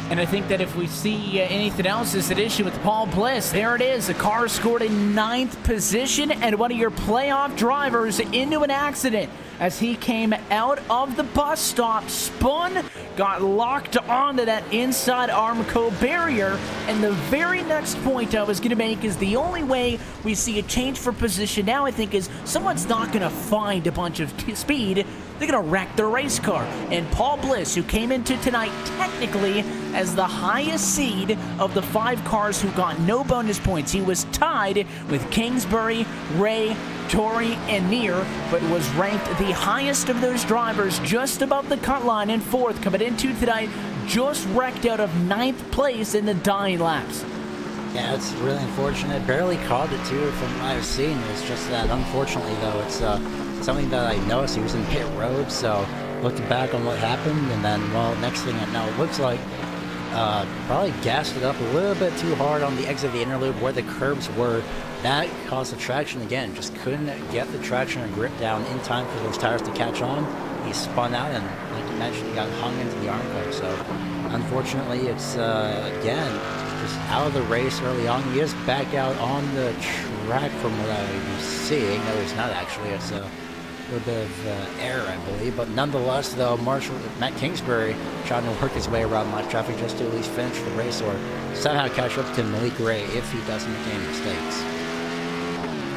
And I think that if we see anything else is an issue with Paul Bliss. There it is. The car scored in 9th position, and one of your playoff drivers into an accident as he came out of the bus stop, spun, got locked onto that inside Armco barrier. And the very next point I was going to make is the only way we see a change for position now, I think, is someone's not going to find a bunch of speed. They're going to wreck their race car. And Paul Bliss, who came into tonight technically as the highest seed of the 5 cars who got no bonus points. He was tied with Kingsbury, Ray, Torrey, and Neer, but was ranked the highest of those drivers just above the cut line in 4th coming into tonight, just wrecked out of 9th place in the dying laps. Yeah, it's really unfortunate. Barely caught it too from what I've seen. It's just that unfortunately though, it's something that I noticed. He was in pit road, so looked back on what happened, and then, well, next thing I know, it looks like probably gassed it up a little bit too hard on the exit of the interlude where the curbs were. That caused the traction again. Just couldn't get the traction and grip down in time for those tires to catch on. He spun out, and like mentioned, he got hung into the arm coat. So unfortunately, it's again just out of the race early on. He is back out on the track from what I'm seeing. No, he's not actually. It's a little bit of error, I believe. But nonetheless, though, Matt Kingsbury trying to work his way around live traffic just to at least finish the race or somehow catch up to Malik Ray if he doesn't make any mistakes.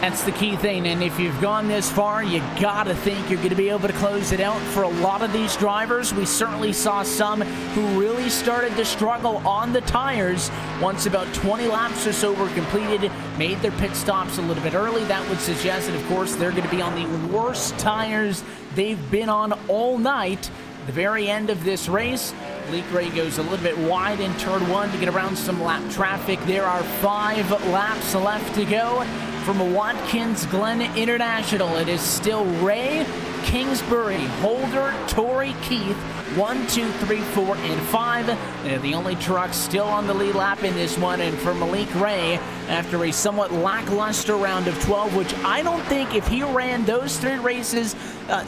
That's the key thing, and if you've gone this far, you gotta think you're gonna be able to close it out. For a lot of these drivers, we certainly saw some who really started to struggle on the tires once about 20 laps or so were completed, made their pit stops a little bit early. That would suggest that, of course, they're gonna be on the worst tires they've been on all night. At the very end of this race, Malik Ray goes a little bit wide in turn 1 to get around some lap traffic. There are 5 laps left to go. From Watkins Glen International, it is still Ray, Kingsbury, Holder, Torrey, Keith, 1, 2, 3, 4, and 5. They're the only trucks still on the lead lap in this one. And for Malik Ray, after a somewhat lackluster round of 12, which I don't think if he ran those 3 races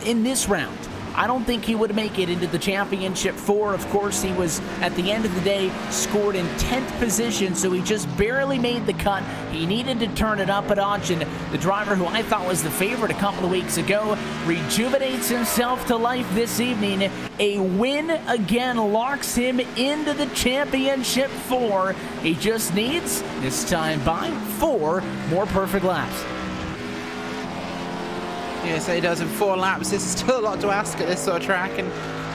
in this round, I don't think he would make it into the championship 4. Of course, he was, at the end of the day, scored in 10th position, so he just barely made the cut. He needed to turn it up a notch, and the driver who I thought was the favorite a couple of weeks ago rejuvenates himself to life this evening. A win again locks him into the championship 4. He just needs, this time by 4 more perfect laps. Yeah, so he does in 4 laps. This is still a lot to ask at this sort of track, and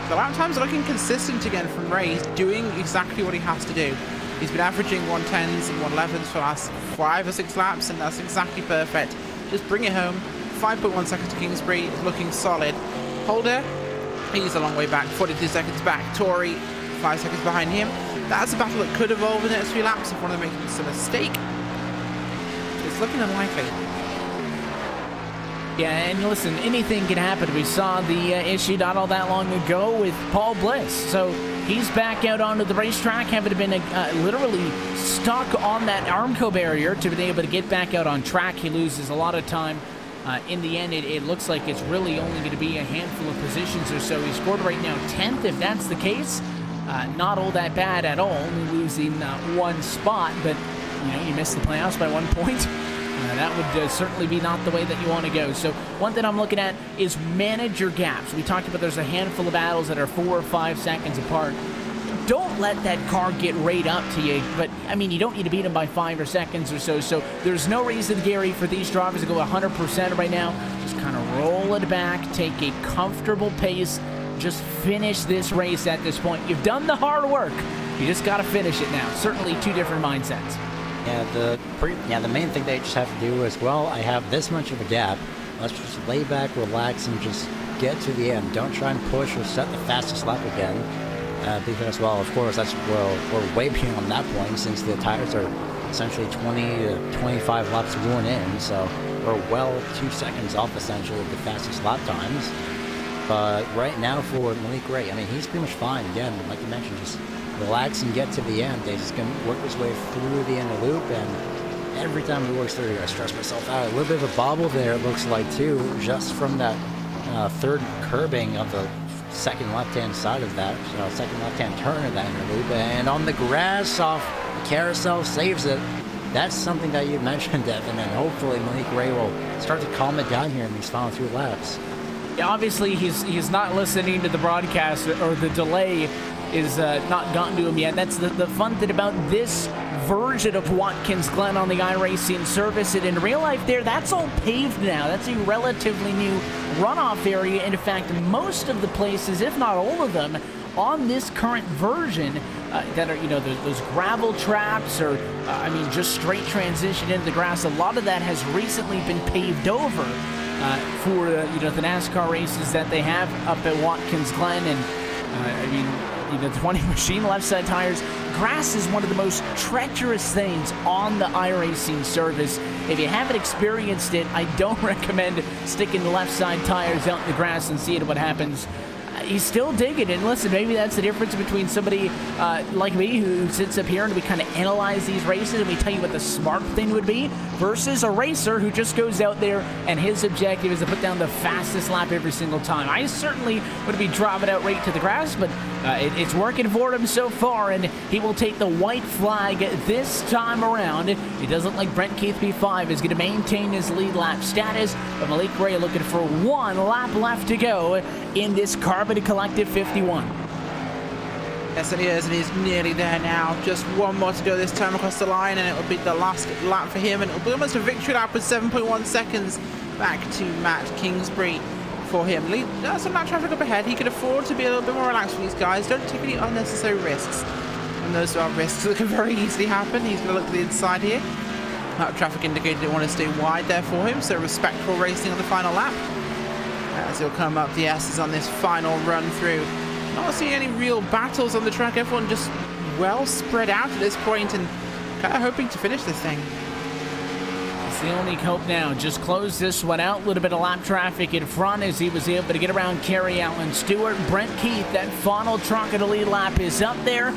the lap times are looking consistent again from Ray. He's doing exactly what he has to do. He's been averaging 110s and 111s for the last 5 or 6 laps, and that's exactly perfect. Just bring it home. 5.1 seconds to Kingsbury is looking solid. Holder, he's a long way back, 42 seconds back. Torrey, 5 seconds behind him. That's a battle that could evolve in the next few laps if one of them makes a mistake. It's looking unlikely. Yeah, and listen, anything can happen. We saw the issue not all that long ago with Paul Bliss. So he's back out onto the racetrack, having been literally stuck on that Armco barrier to be able to get back out on track. He loses a lot of time. In the end, it looks like it's really only going to be a handful of positions or so. He scored right now 10th, if that's the case. Not all that bad at all, only losing 1 spot, but you miss the playoffs by 1 point. That would certainly be not the way that you want to go. So one thing I'm looking at is manage your gaps. We talked about there's a handful of battles that are 4 or 5 seconds apart. Don't let that car get right up to you. But, I mean, you don't need to beat them by 5 or seconds or so. So there's no reason, Gary, for these drivers to go 100% right now. Just kind of roll it back, take a comfortable pace, just finish this race at this point. You've done the hard work. You just got to finish it now. Certainly 2 different mindsets. Yeah, the main thing they just have to do is, well, I have this much of a gap. Let's just lay back, relax, and just get to the end. Don't try and push or set the fastest lap again. Because, well, of course, we're way beyond that point since the tires are essentially 20 to 25 laps worn in. So we're well 2 seconds off, essentially, of the fastest lap times. But right now for Malik Ray, I mean, he's pretty much fine. Again, like you mentioned, just relax and get to the end. He's just going to work his way through the inner loop, and every time he works through, I stress myself out. A little bit of a bobble there, it looks like, too, just from that 3rd curbing of the 2nd left-hand side of that, 2nd left-hand turn of that inner loop, and on the grass off the carousel saves it. That's something that you mentioned, Devin, and hopefully Malik Ray will start to calm it down here in these final 2 laps. Yeah, obviously, he's not listening to the broadcast, or the delay is not gotten to him yet. That's the fun thing about this version of Watkins Glen on the iRacing service. And in real life there, that's all paved now. That's a relatively new runoff area. And in fact, most of the places, if not all of them, on this current version that are, those gravel traps or, just straight transition into the grass, a lot of that has recently been paved over for, the NASCAR races that they have up at Watkins Glen. And, the 20 machine left side tires. Grass is one of the most treacherous things on the iRacing service. If you haven't experienced it, I don't recommend sticking the left side tires out in the grass and seeing what happens. he's still digging. And listen, maybe that's the difference between somebody like me who sits up here and we kind of analyze these races and we tell you what the smart thing would be versus a racer who just goes out there and his objective is to put down the fastest lap every single time. I certainly would be driving out right to the grass, but it's working for him so far, and he will take the white flag this time around. It doesn't look like Brent Keith P5 is going to maintain his lead lap status, but Malik Gray looking for one lap left to go in this Carbon Collective 51. Yes, it is, and he's nearly there now. Just one more to go this time across the line, and it will be the last lap for him, and it will be almost a victory lap with 7.1 seconds back to Matt Kingsbury for him. That's some lap traffic up ahead. He can afford to be a little bit more relaxed with these guys. Don't take any unnecessary risks. And those are risks that can very easily happen. He's going to look to the inside here. That traffic indicator didn't want to stay wide there for him, so respectful racing on the final lap. As he'll come up the S's on this final run through. Not seeing any real battles on the track. Everyone just well spread out at this point and kind of hoping to finish this thing. It's the only hope now. Just close this one out. A little bit of lap traffic in front as he was able to get around Kerry Allen Stewart. Brent Keith, that final truck of the lead lap is up there.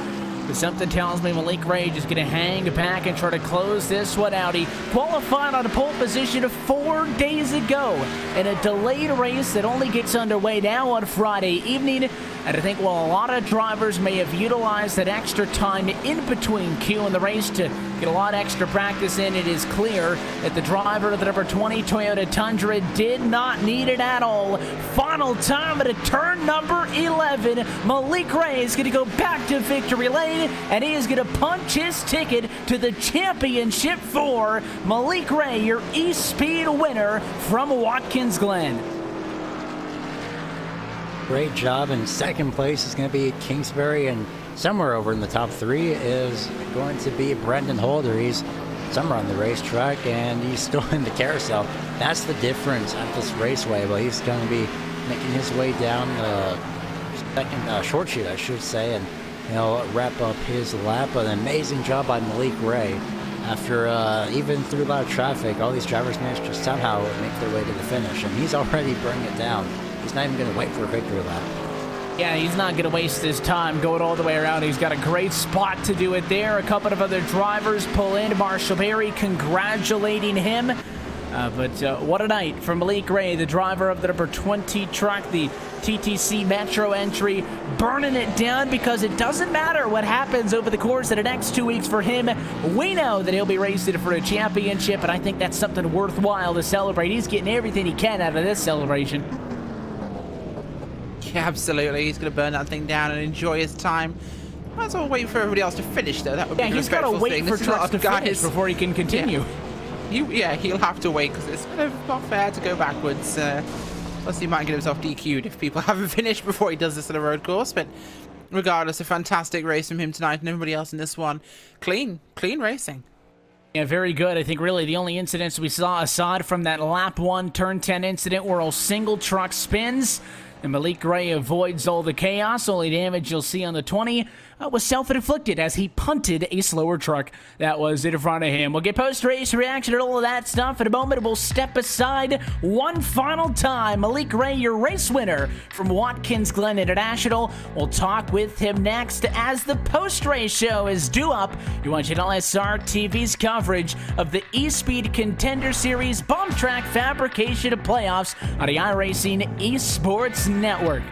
But something tells me Malik Ray is going to hang back and try to close this one out. He qualified on a pole position 4 days ago in a delayed race that only gets underway now on Friday evening. And I think while a lot of drivers may have utilized that extra time in between Q and the race to get a lot extra practice in, it is clear that the driver of the number 20 Toyota Tundra did not need it at all. Final time at a turn number 11. Malik Ray is going to go back to victory lane, and he is going to punch his ticket to the championship for Malik Ray, your eSpeed winner from Watkins Glen. Great job. In second place is going to be Kingsbury, and somewhere over in the top 3 is going to be Brendan Holder. He's somewhere on the racetrack, and he's still in the carousel. That's the difference at this raceway. Well, he's going to be making his way down the second short shoot, I should say, and wrap up his lap. An amazing job by Malik Ray. After even through a lot of traffic, all these drivers managed to somehow make their way to the finish, and he's already bringing it down. He's not even going to wait for a victory lap. Yeah, he's not going to waste his time going all the way around. He's got a great spot to do it there. A couple of other drivers pull in. Marshall Berry congratulating him. But what a night for Malik Ray, the driver of the number 20 truck, the TTC Metro entry, burning it down because it doesn't matter what happens over the course of the next 2 weeks for him. We know that he'll be racing for a championship, and I think that's something worthwhile to celebrate. He's getting everything he can out of this celebration. Yeah, absolutely. He's going to burn that thing down and enjoy his time. Might as well wait for everybody else to finish, though. That would be a respectful thing. Yeah, he's got to wait for trucks to finish before he can continue. Yeah, he'll have to wait because it's kind of not fair to go backwards. Plus, he might get himself DQ'd if people haven't finished before he does this on a road course. But regardless, a fantastic race from him tonight and everybody else in this one. Clean racing. Yeah, very good. I think really the only incidents we saw aside from that lap 1 turn 10 incident were all single truck spins. And Malik Ray avoids all the chaos. Only damage you'll see on the 20 was self-inflicted as he punted a slower truck that was in front of him. We'll get post-race reaction and all of that stuff in a moment. We'll step aside one final time. Malik Ray, your race winner from Watkins Glen International. We'll talk with him next as the post-race show is due up. You're watching LSR TV's coverage of the eSpeed Contender Series Bomb Track Fabrication Playoffs on the iRacing Esports Network.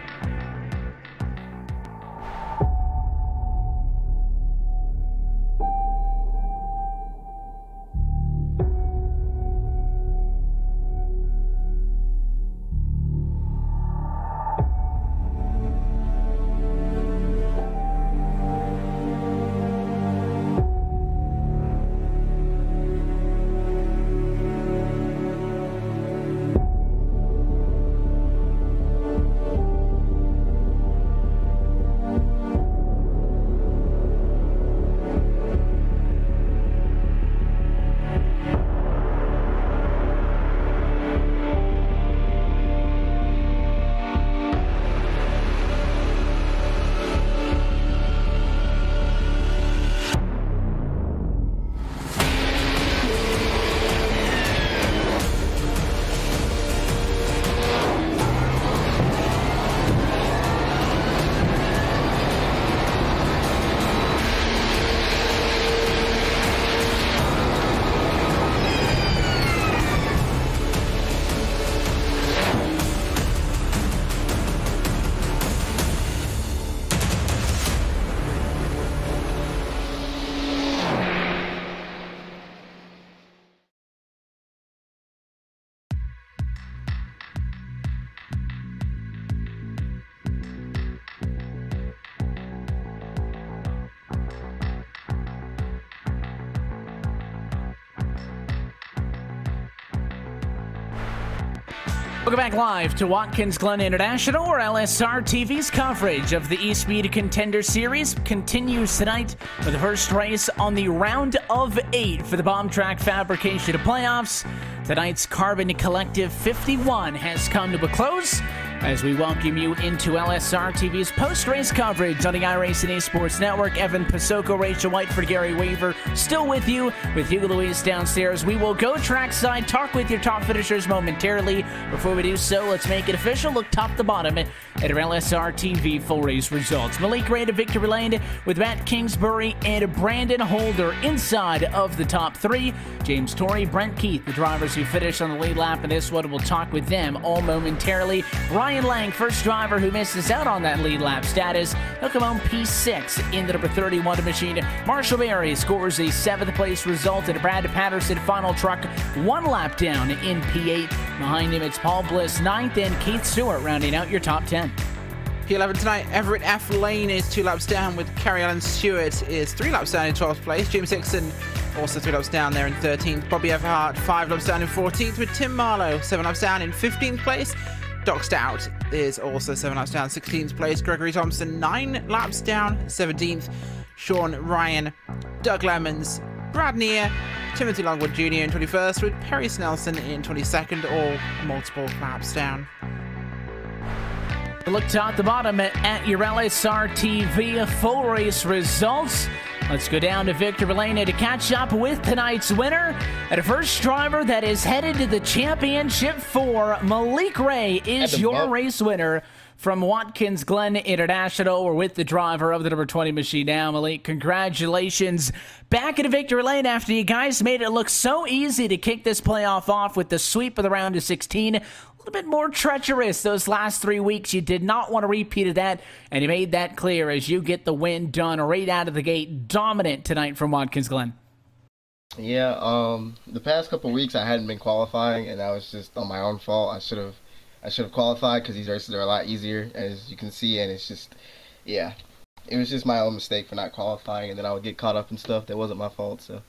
Welcome back live to Watkins, Glen International, where LSR TV's coverage of the eSpeed Contender Series continues tonight with the first race on the round of 8 for the bomb track fabrication playoffs. Tonight's Carbon Collective 51 has come to a close as we welcome you into LSR TV's post-race coverage on the iRacing Esports Network. Evan Pasoko, Rachel Whiteford, Gary Weaver, still with you, with Hugo Louise downstairs. We will go trackside, talk with your top finishers momentarily. Before we do so, let's make it official. Look top to bottom at our LSR TV full race results. Malik Ray to victory lane with Matt Kingsbury and Brandon Holder inside of the top 3. James Torrey, Brent Keith, the drivers who finished on the lead lap in this one. We'll talk with them all momentarily. Ryan Lang, first driver who misses out on that lead lap status. He'll come home P6 in the number 31 machine. Marshall Berry scores a 7th place result, and Brad Patterson, final truck, 1 lap down in P8. Behind him, it's Paul Bliss, 9th, and Keith Stewart rounding out your top 10. P11 tonight, Everett F. Lane is 2 laps down, with Kerry Allen Stewart is 3 laps down in 12th place. James Hickson also 3 laps down there in 13th. Bobby Everhart 5 laps down in 14th, with Tim Marlowe 7 laps down in 15th place. Doc Stout is also 7 laps down, 16th place. Gregory Thompson 9 laps down, 17th. Sean Ryan, Doug Lemons, Brad Neer, Timothy Longwood Jr. in 21st, with Perry Snelson in 22nd, all multiple laps down. Look top to bottom at your LSR TV full race results. Let's go down to Victor Belena to catch up with tonight's winner. And a first driver that is headed to the championship for Malik Ray is your race winner from Watkins, Glen International. We're with the driver of the number 20 machine now. Malik, congratulations. Back into victory lane after you guys made it look so easy to kick this playoff off with the sweep of the round of 16. A little bit more treacherous those last 3 weeks. You did not want to repeat of that, and you made that clear as you get the win done right out of the gate. Dominant tonight from Watkins, Glen. Yeah, the past couple weeks I hadn't been qualifying, and that was just on my own fault. I should have qualified because these races are a lot easier, as you can see, and it's just, yeah, it was just my own mistake for not qualifying, and then I would get caught up in stuff that wasn't my fault, so.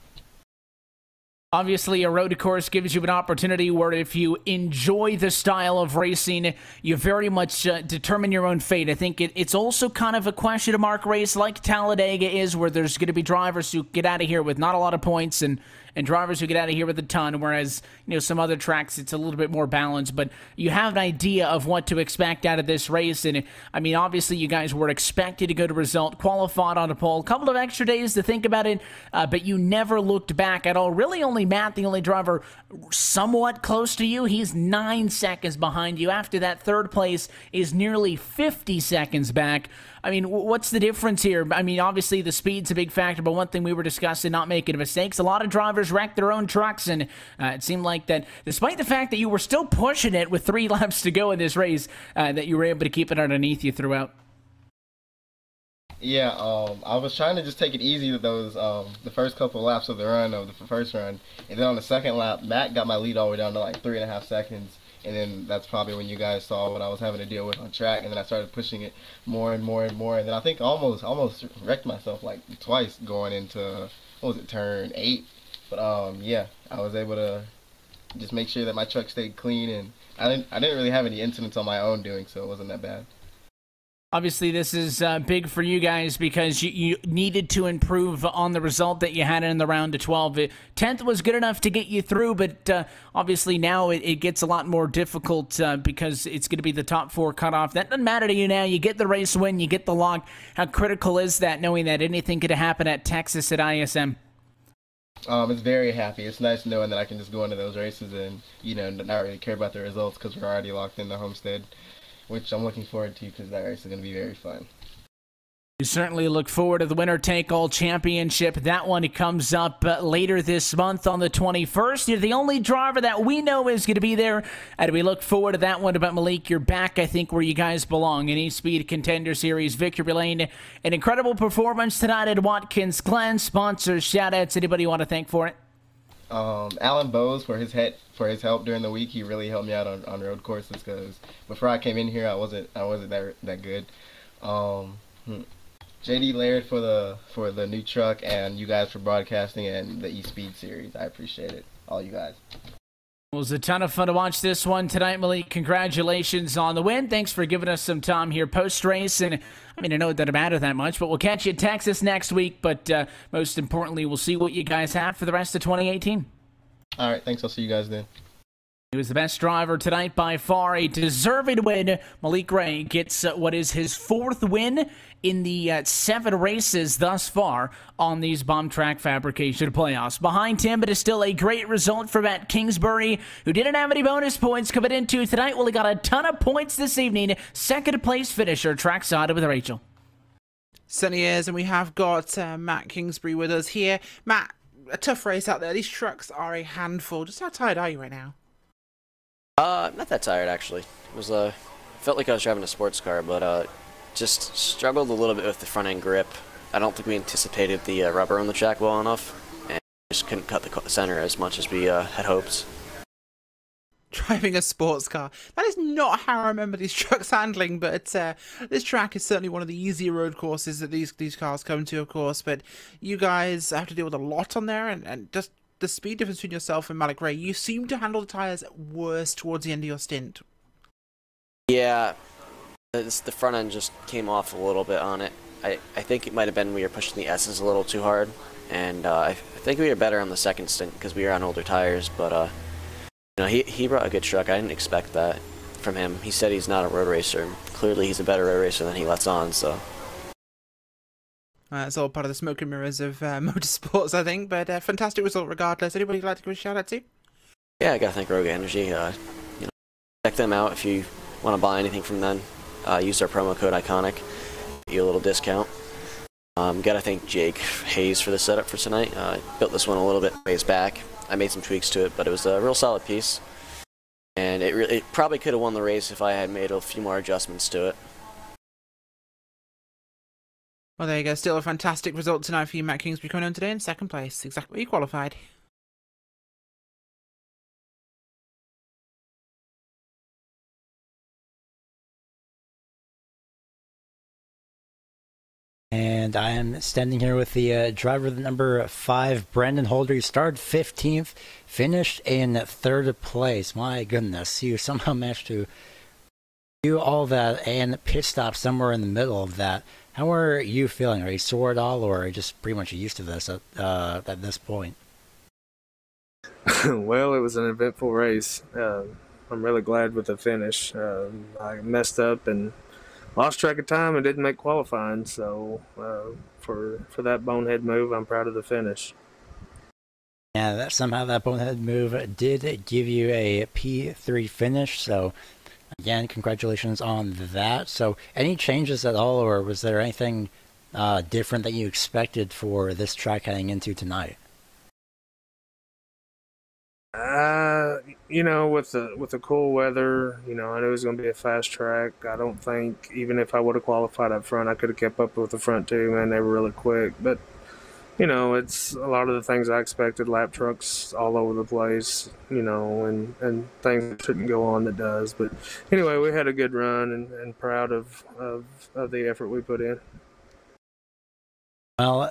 Obviously, a road course gives you an opportunity where if you enjoy the style of racing, you very much determine your own fate. I think it's also kind of a question mark race like Talladega is, where there's going to be drivers who get out of here with not a lot of points and drivers who get out of here with a ton, whereas, you know, some other tracks, it's a little bit more balanced. But you have an idea of what to expect out of this race. And, I mean, obviously, you guys were expected to go to result, qualified on a pole, a couple of extra days to think about it, but you never looked back at all. Really only Matt, the only driver somewhat close to you. He's 9 seconds behind you. After that, third place is nearly 50 seconds back. I mean, what's the difference here? I mean, obviously the speed's a big factor, but one thing we were discussing, not making mistakes. A lot of drivers wrecked their own trucks, and it seemed like that, despite the fact that you were still pushing it with 3 laps to go in this race, that you were able to keep it underneath you throughout. Yeah, I was trying to just take it easy with those, the first couple laps of the run, of the first run, and then on the second lap, Matt got my lead all the way down to like 3.5 seconds. And then that's probably when you guys saw what I was having to deal with on track, and then I started pushing it more and more and more, and then I think I almost wrecked myself like twice going into, what was it, turn 8. But yeah, I was able to just make sure that my truck stayed clean, and I didn't really have any incidents on my own doing so. It wasn't that bad. Obviously, this is big for you guys because you needed to improve on the result that you had in the round of 12. 10th was good enough to get you through, but obviously now it gets a lot more difficult because it's going to be the top 4 cutoff. That doesn't matter to you now. You get the race win, you get the lock. How critical is that, knowing that anything could happen at Texas at ISM? It's very happy. It's nice knowing that I can just go into those races and, you know, not really care about the results because we're already locked in the homestead, which I'm looking forward to because that race is going to be very fun. You certainly look forward to the winner-take-all championship. That one comes up later this month on the 21st. You're the only driver that we know is going to be there, and we look forward to that one. But Malik, you're back, I think, where you guys belong in eSpeed Contender Series. Victory Lane, an incredible performance tonight at Watkins, Glen. Sponsors, shout-outs, anybody you want to thank for it? Alan Bowes for his help during the week. He really helped me out on road courses because before I came in here, I wasn't that good. JD Laird for the new truck, and you guys for broadcasting and the eSpeed series. I appreciate it, all you guys. It was a ton of fun to watch this one tonight, Malik. Congratulations on the win. Thanks for giving us some time here post-race. And I mean, I know it doesn't matter that much, but we'll catch you at Texas next week. But most importantly, we'll see what you guys have for the rest of 2018. All right, thanks. I'll see you guys then. He was the best driver tonight by far. A deserved win. Malik Ray gets what is his 4th win in the 7 races thus far on these Bomb Track Fabrication playoffs. Behind him, but is still a great result for Matt Kingsbury, who didn't have any bonus points coming into tonight. Well, he got a ton of points this evening. 2nd place finisher, trackside with Rachel. Sunny is, and we have got Matt Kingsbury with us here. Matt, a tough race out there. These trucks are a handful. Just how tired are you right now? Not that tired actually. It was felt like I was driving a sports car, but just struggled a little bit with the front end grip. I don't think we anticipated the rubber on the track well enough, and just couldn't cut the center as much as we had hoped. Driving a sports car. That is not how I remember these trucks handling, but this track is certainly one of the easier road courses that these cars come to, of course, but you guys have to deal with a lot on there, and just the speed difference between yourself and Malik Ray. You seem to handle the tyres worse towards the end of your stint. Yeah, the front end just came off a little bit on it. I think it might have been we were pushing the S's a little too hard, and I think we were better on the second stint because we were on older tires, but you know, he brought a good truck. I didn't expect that from him. He said he's not a road racer. Clearly he's a better road racer than he lets on, so... It's all part of the smoke and mirrors of motorsports, I think, but fantastic result regardless. Anybody you'd like to give a shout out to? Yeah, I gotta thank Rogue Energy. You know, check them out if you want to buy anything from them. Use our promo code ICONIC, get you a little discount. Gotta thank Jake Hayes for the setup for tonight. Built this one a little bit ways back. I made some tweaks to it, but it was a real solid piece. And it probably could have won the race if I had made a few more adjustments to it. Well, there you go. Still a fantastic result tonight for you, Matt Kingsbury, coming home today in 2nd place. Exactly where you qualified. And I am standing here with the driver number 5, Brandon Holder. You started 15th, finished in 3rd place. My goodness, you somehow managed to do all that and pit stop somewhere in the middle of that. How are you feeling? Are you sore at all, or are you just pretty much used to this at this point? Well, it was an eventful race. I'm really glad with the finish. I messed up and lost track of time and didn't make qualifying, so for that bonehead move, I'm proud of the finish. Yeah, somehow that bonehead move did give you a P3 finish, so again, congratulations on that. So, any changes at all, or was there anything different that you expected for this track heading into tonight? You know, with the cool weather, you know, I knew it was going to be a fast track. I don't think, even if I would have qualified up front, I could have kept up with the front two, man. They were really quick. But, you know, it's a lot of the things I expected, lap trucks all over the place, you know, and things that shouldn't go on that does. But anyway, we had a good run and proud of the effort we put in. Well,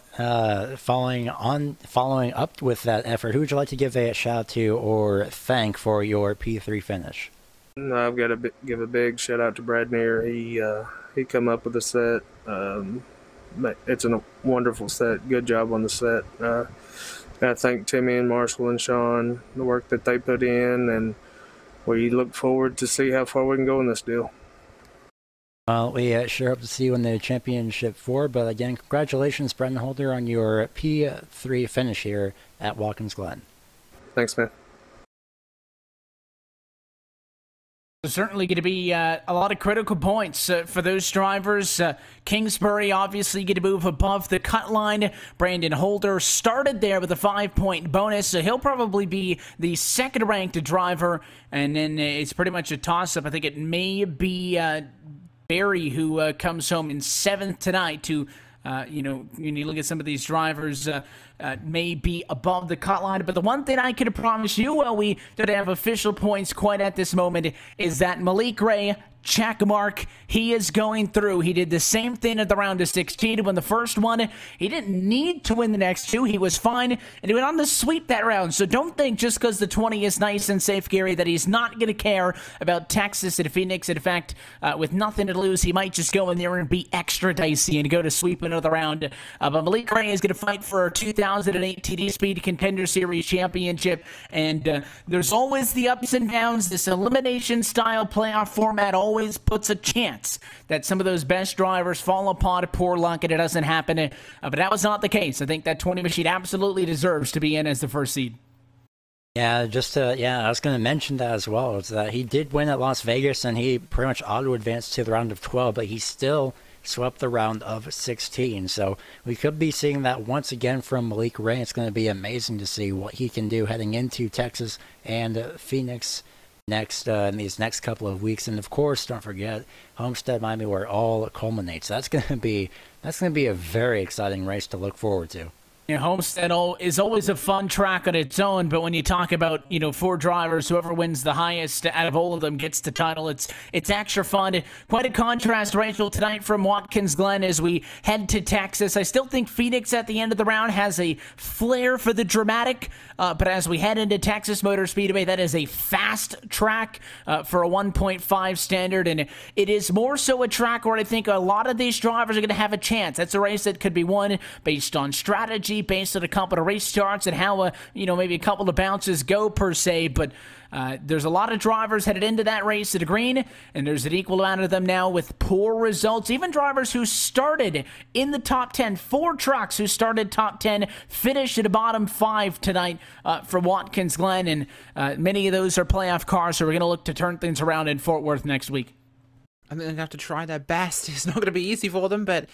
following up with that effort, who would you like to give a shout out to or thank for your P3 finish? I've got to give a big shout out to Brad Neer. He come up with the set. It's a wonderful set. Good job on the set. I thank Timmy and Marshall and Sean, the work that they put in, and we look forward to see how far we can go in this deal. Well, we sure hope to see you in the championship 4, but again, congratulations, Brendan Holder, on your P3 finish here at Watkins Glen. Thanks, man. Certainly going to be a lot of critical points for those drivers. Kingsbury obviously going to move above the cut line. Brandon Holder started there with a 5-point bonus, so he'll probably be the 2nd-ranked driver, and then it's pretty much a toss-up. I think it may be Barry who comes home in 7th tonight to, you know, when you look at some of these drivers, may be above the cut line. But the one thing I can promise you, well, we don't have official points quite at this moment, is that Malik Ray check mark. He is going through. He did the same thing at the round of 16 to win the first one. He didn't need to win the next two. He was fine, and he went on to sweep that round. So don't think just because the 20 is nice and safe, Gary, that he's not going to care about Texas and Phoenix. In fact, with nothing to lose, he might just go in there and be extra dicey and go to sweep another round. But Malik Ray is going to fight for a 2018 eSpeed Contender Series championship, and there's always the ups and downs. This elimination-style playoff format always puts a chance that some of those best drivers fall upon poor luck and it doesn't happen. But that was not the case. I think that 20 machine absolutely deserves to be in as the first seed. Yeah, I was going to mention that as well. It's that he did win at Las Vegas and he pretty much auto-advanced to the round of 12, but he still swept the round of 16. So we could be seeing that once again from Malik Ray. It's going to be amazing to see what he can do heading into Texas and Phoenix next in these next couple of weeks. And of course, don't forget Homestead, Miami, where it all culminates. That's going to be a very exciting race to look forward to. Homestead is always a fun track on its own, but when you talk about, 4 drivers, whoever wins the highest out of all of them gets the title. It's extra fun. Quite a contrast, Rachel, tonight from Watkins Glen as we head to Texas. I still think Phoenix at the end of the round has a flair for the dramatic, but as we head into Texas Motor Speedway, that is a fast track for a 1.5 standard, and it is more so a track where I think a lot of these drivers are going to have a chance. That's a race that could be won based on strategy, based on a couple of race starts and how maybe a couple of bounces go per se, but there's a lot of drivers headed into that race at a green, and there's an equal amount of them now with poor results. Even drivers who started in the top 10, 4 trucks who started top 10, finished at the bottom 5 tonight for Watkins Glen, and many of those are playoff cars, so we're going to look to turn things around in Fort Worth next week. I think they're going to have to try their best. It's not going to be easy for them, but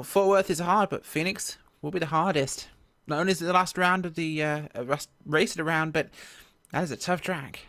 Fort Worth is hard, but Phoenix will be the hardest. Not only is it the last round of the race of the round, but that is a tough track.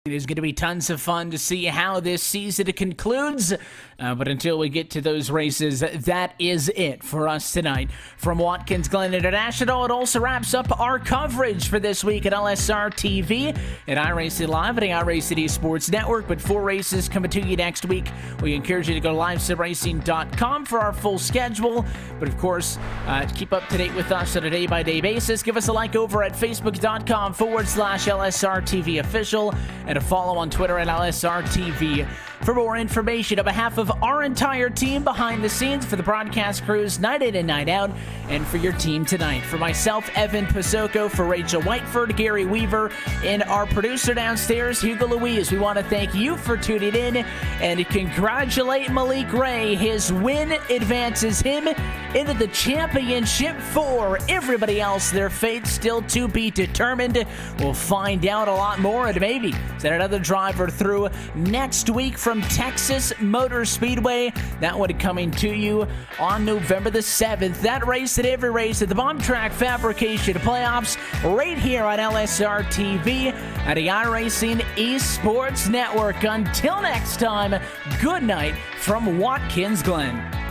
It is going to be tons of fun to see how this season concludes, but until we get to those races, that is it for us tonight. From Watkins Glen International, it also wraps up our coverage for this week at LSR TV and iRacing Live at the iRacing Esports Network, but 4 races coming to you next week. We encourage you to go to livesimracing.com for our full schedule, but of course, to keep up to date with us on a day-by-day basis, give us a like over at facebook.com/LSR TV official, and a follow on Twitter at LSR TV. For more information on behalf of our entire team behind the scenes, for the broadcast crews night in and night out, and for your team tonight. For myself, Evan Pasoko, for Rachel Whiteford, Gary Weaver, and our producer downstairs, Hugo Louise, we want to thank you for tuning in and congratulate Malik Ray. His win advances him into the championship. For everybody else, their fate still to be determined. We'll find out a lot more, and maybe send another driver through next week from Texas Motor Speedway. That one coming to you on November the 7th. That race and every race at the Bomb Track Fabrication Playoffs right here on LSR TV at the iRacing Esports Network. Until next time, good night from Watkins Glen.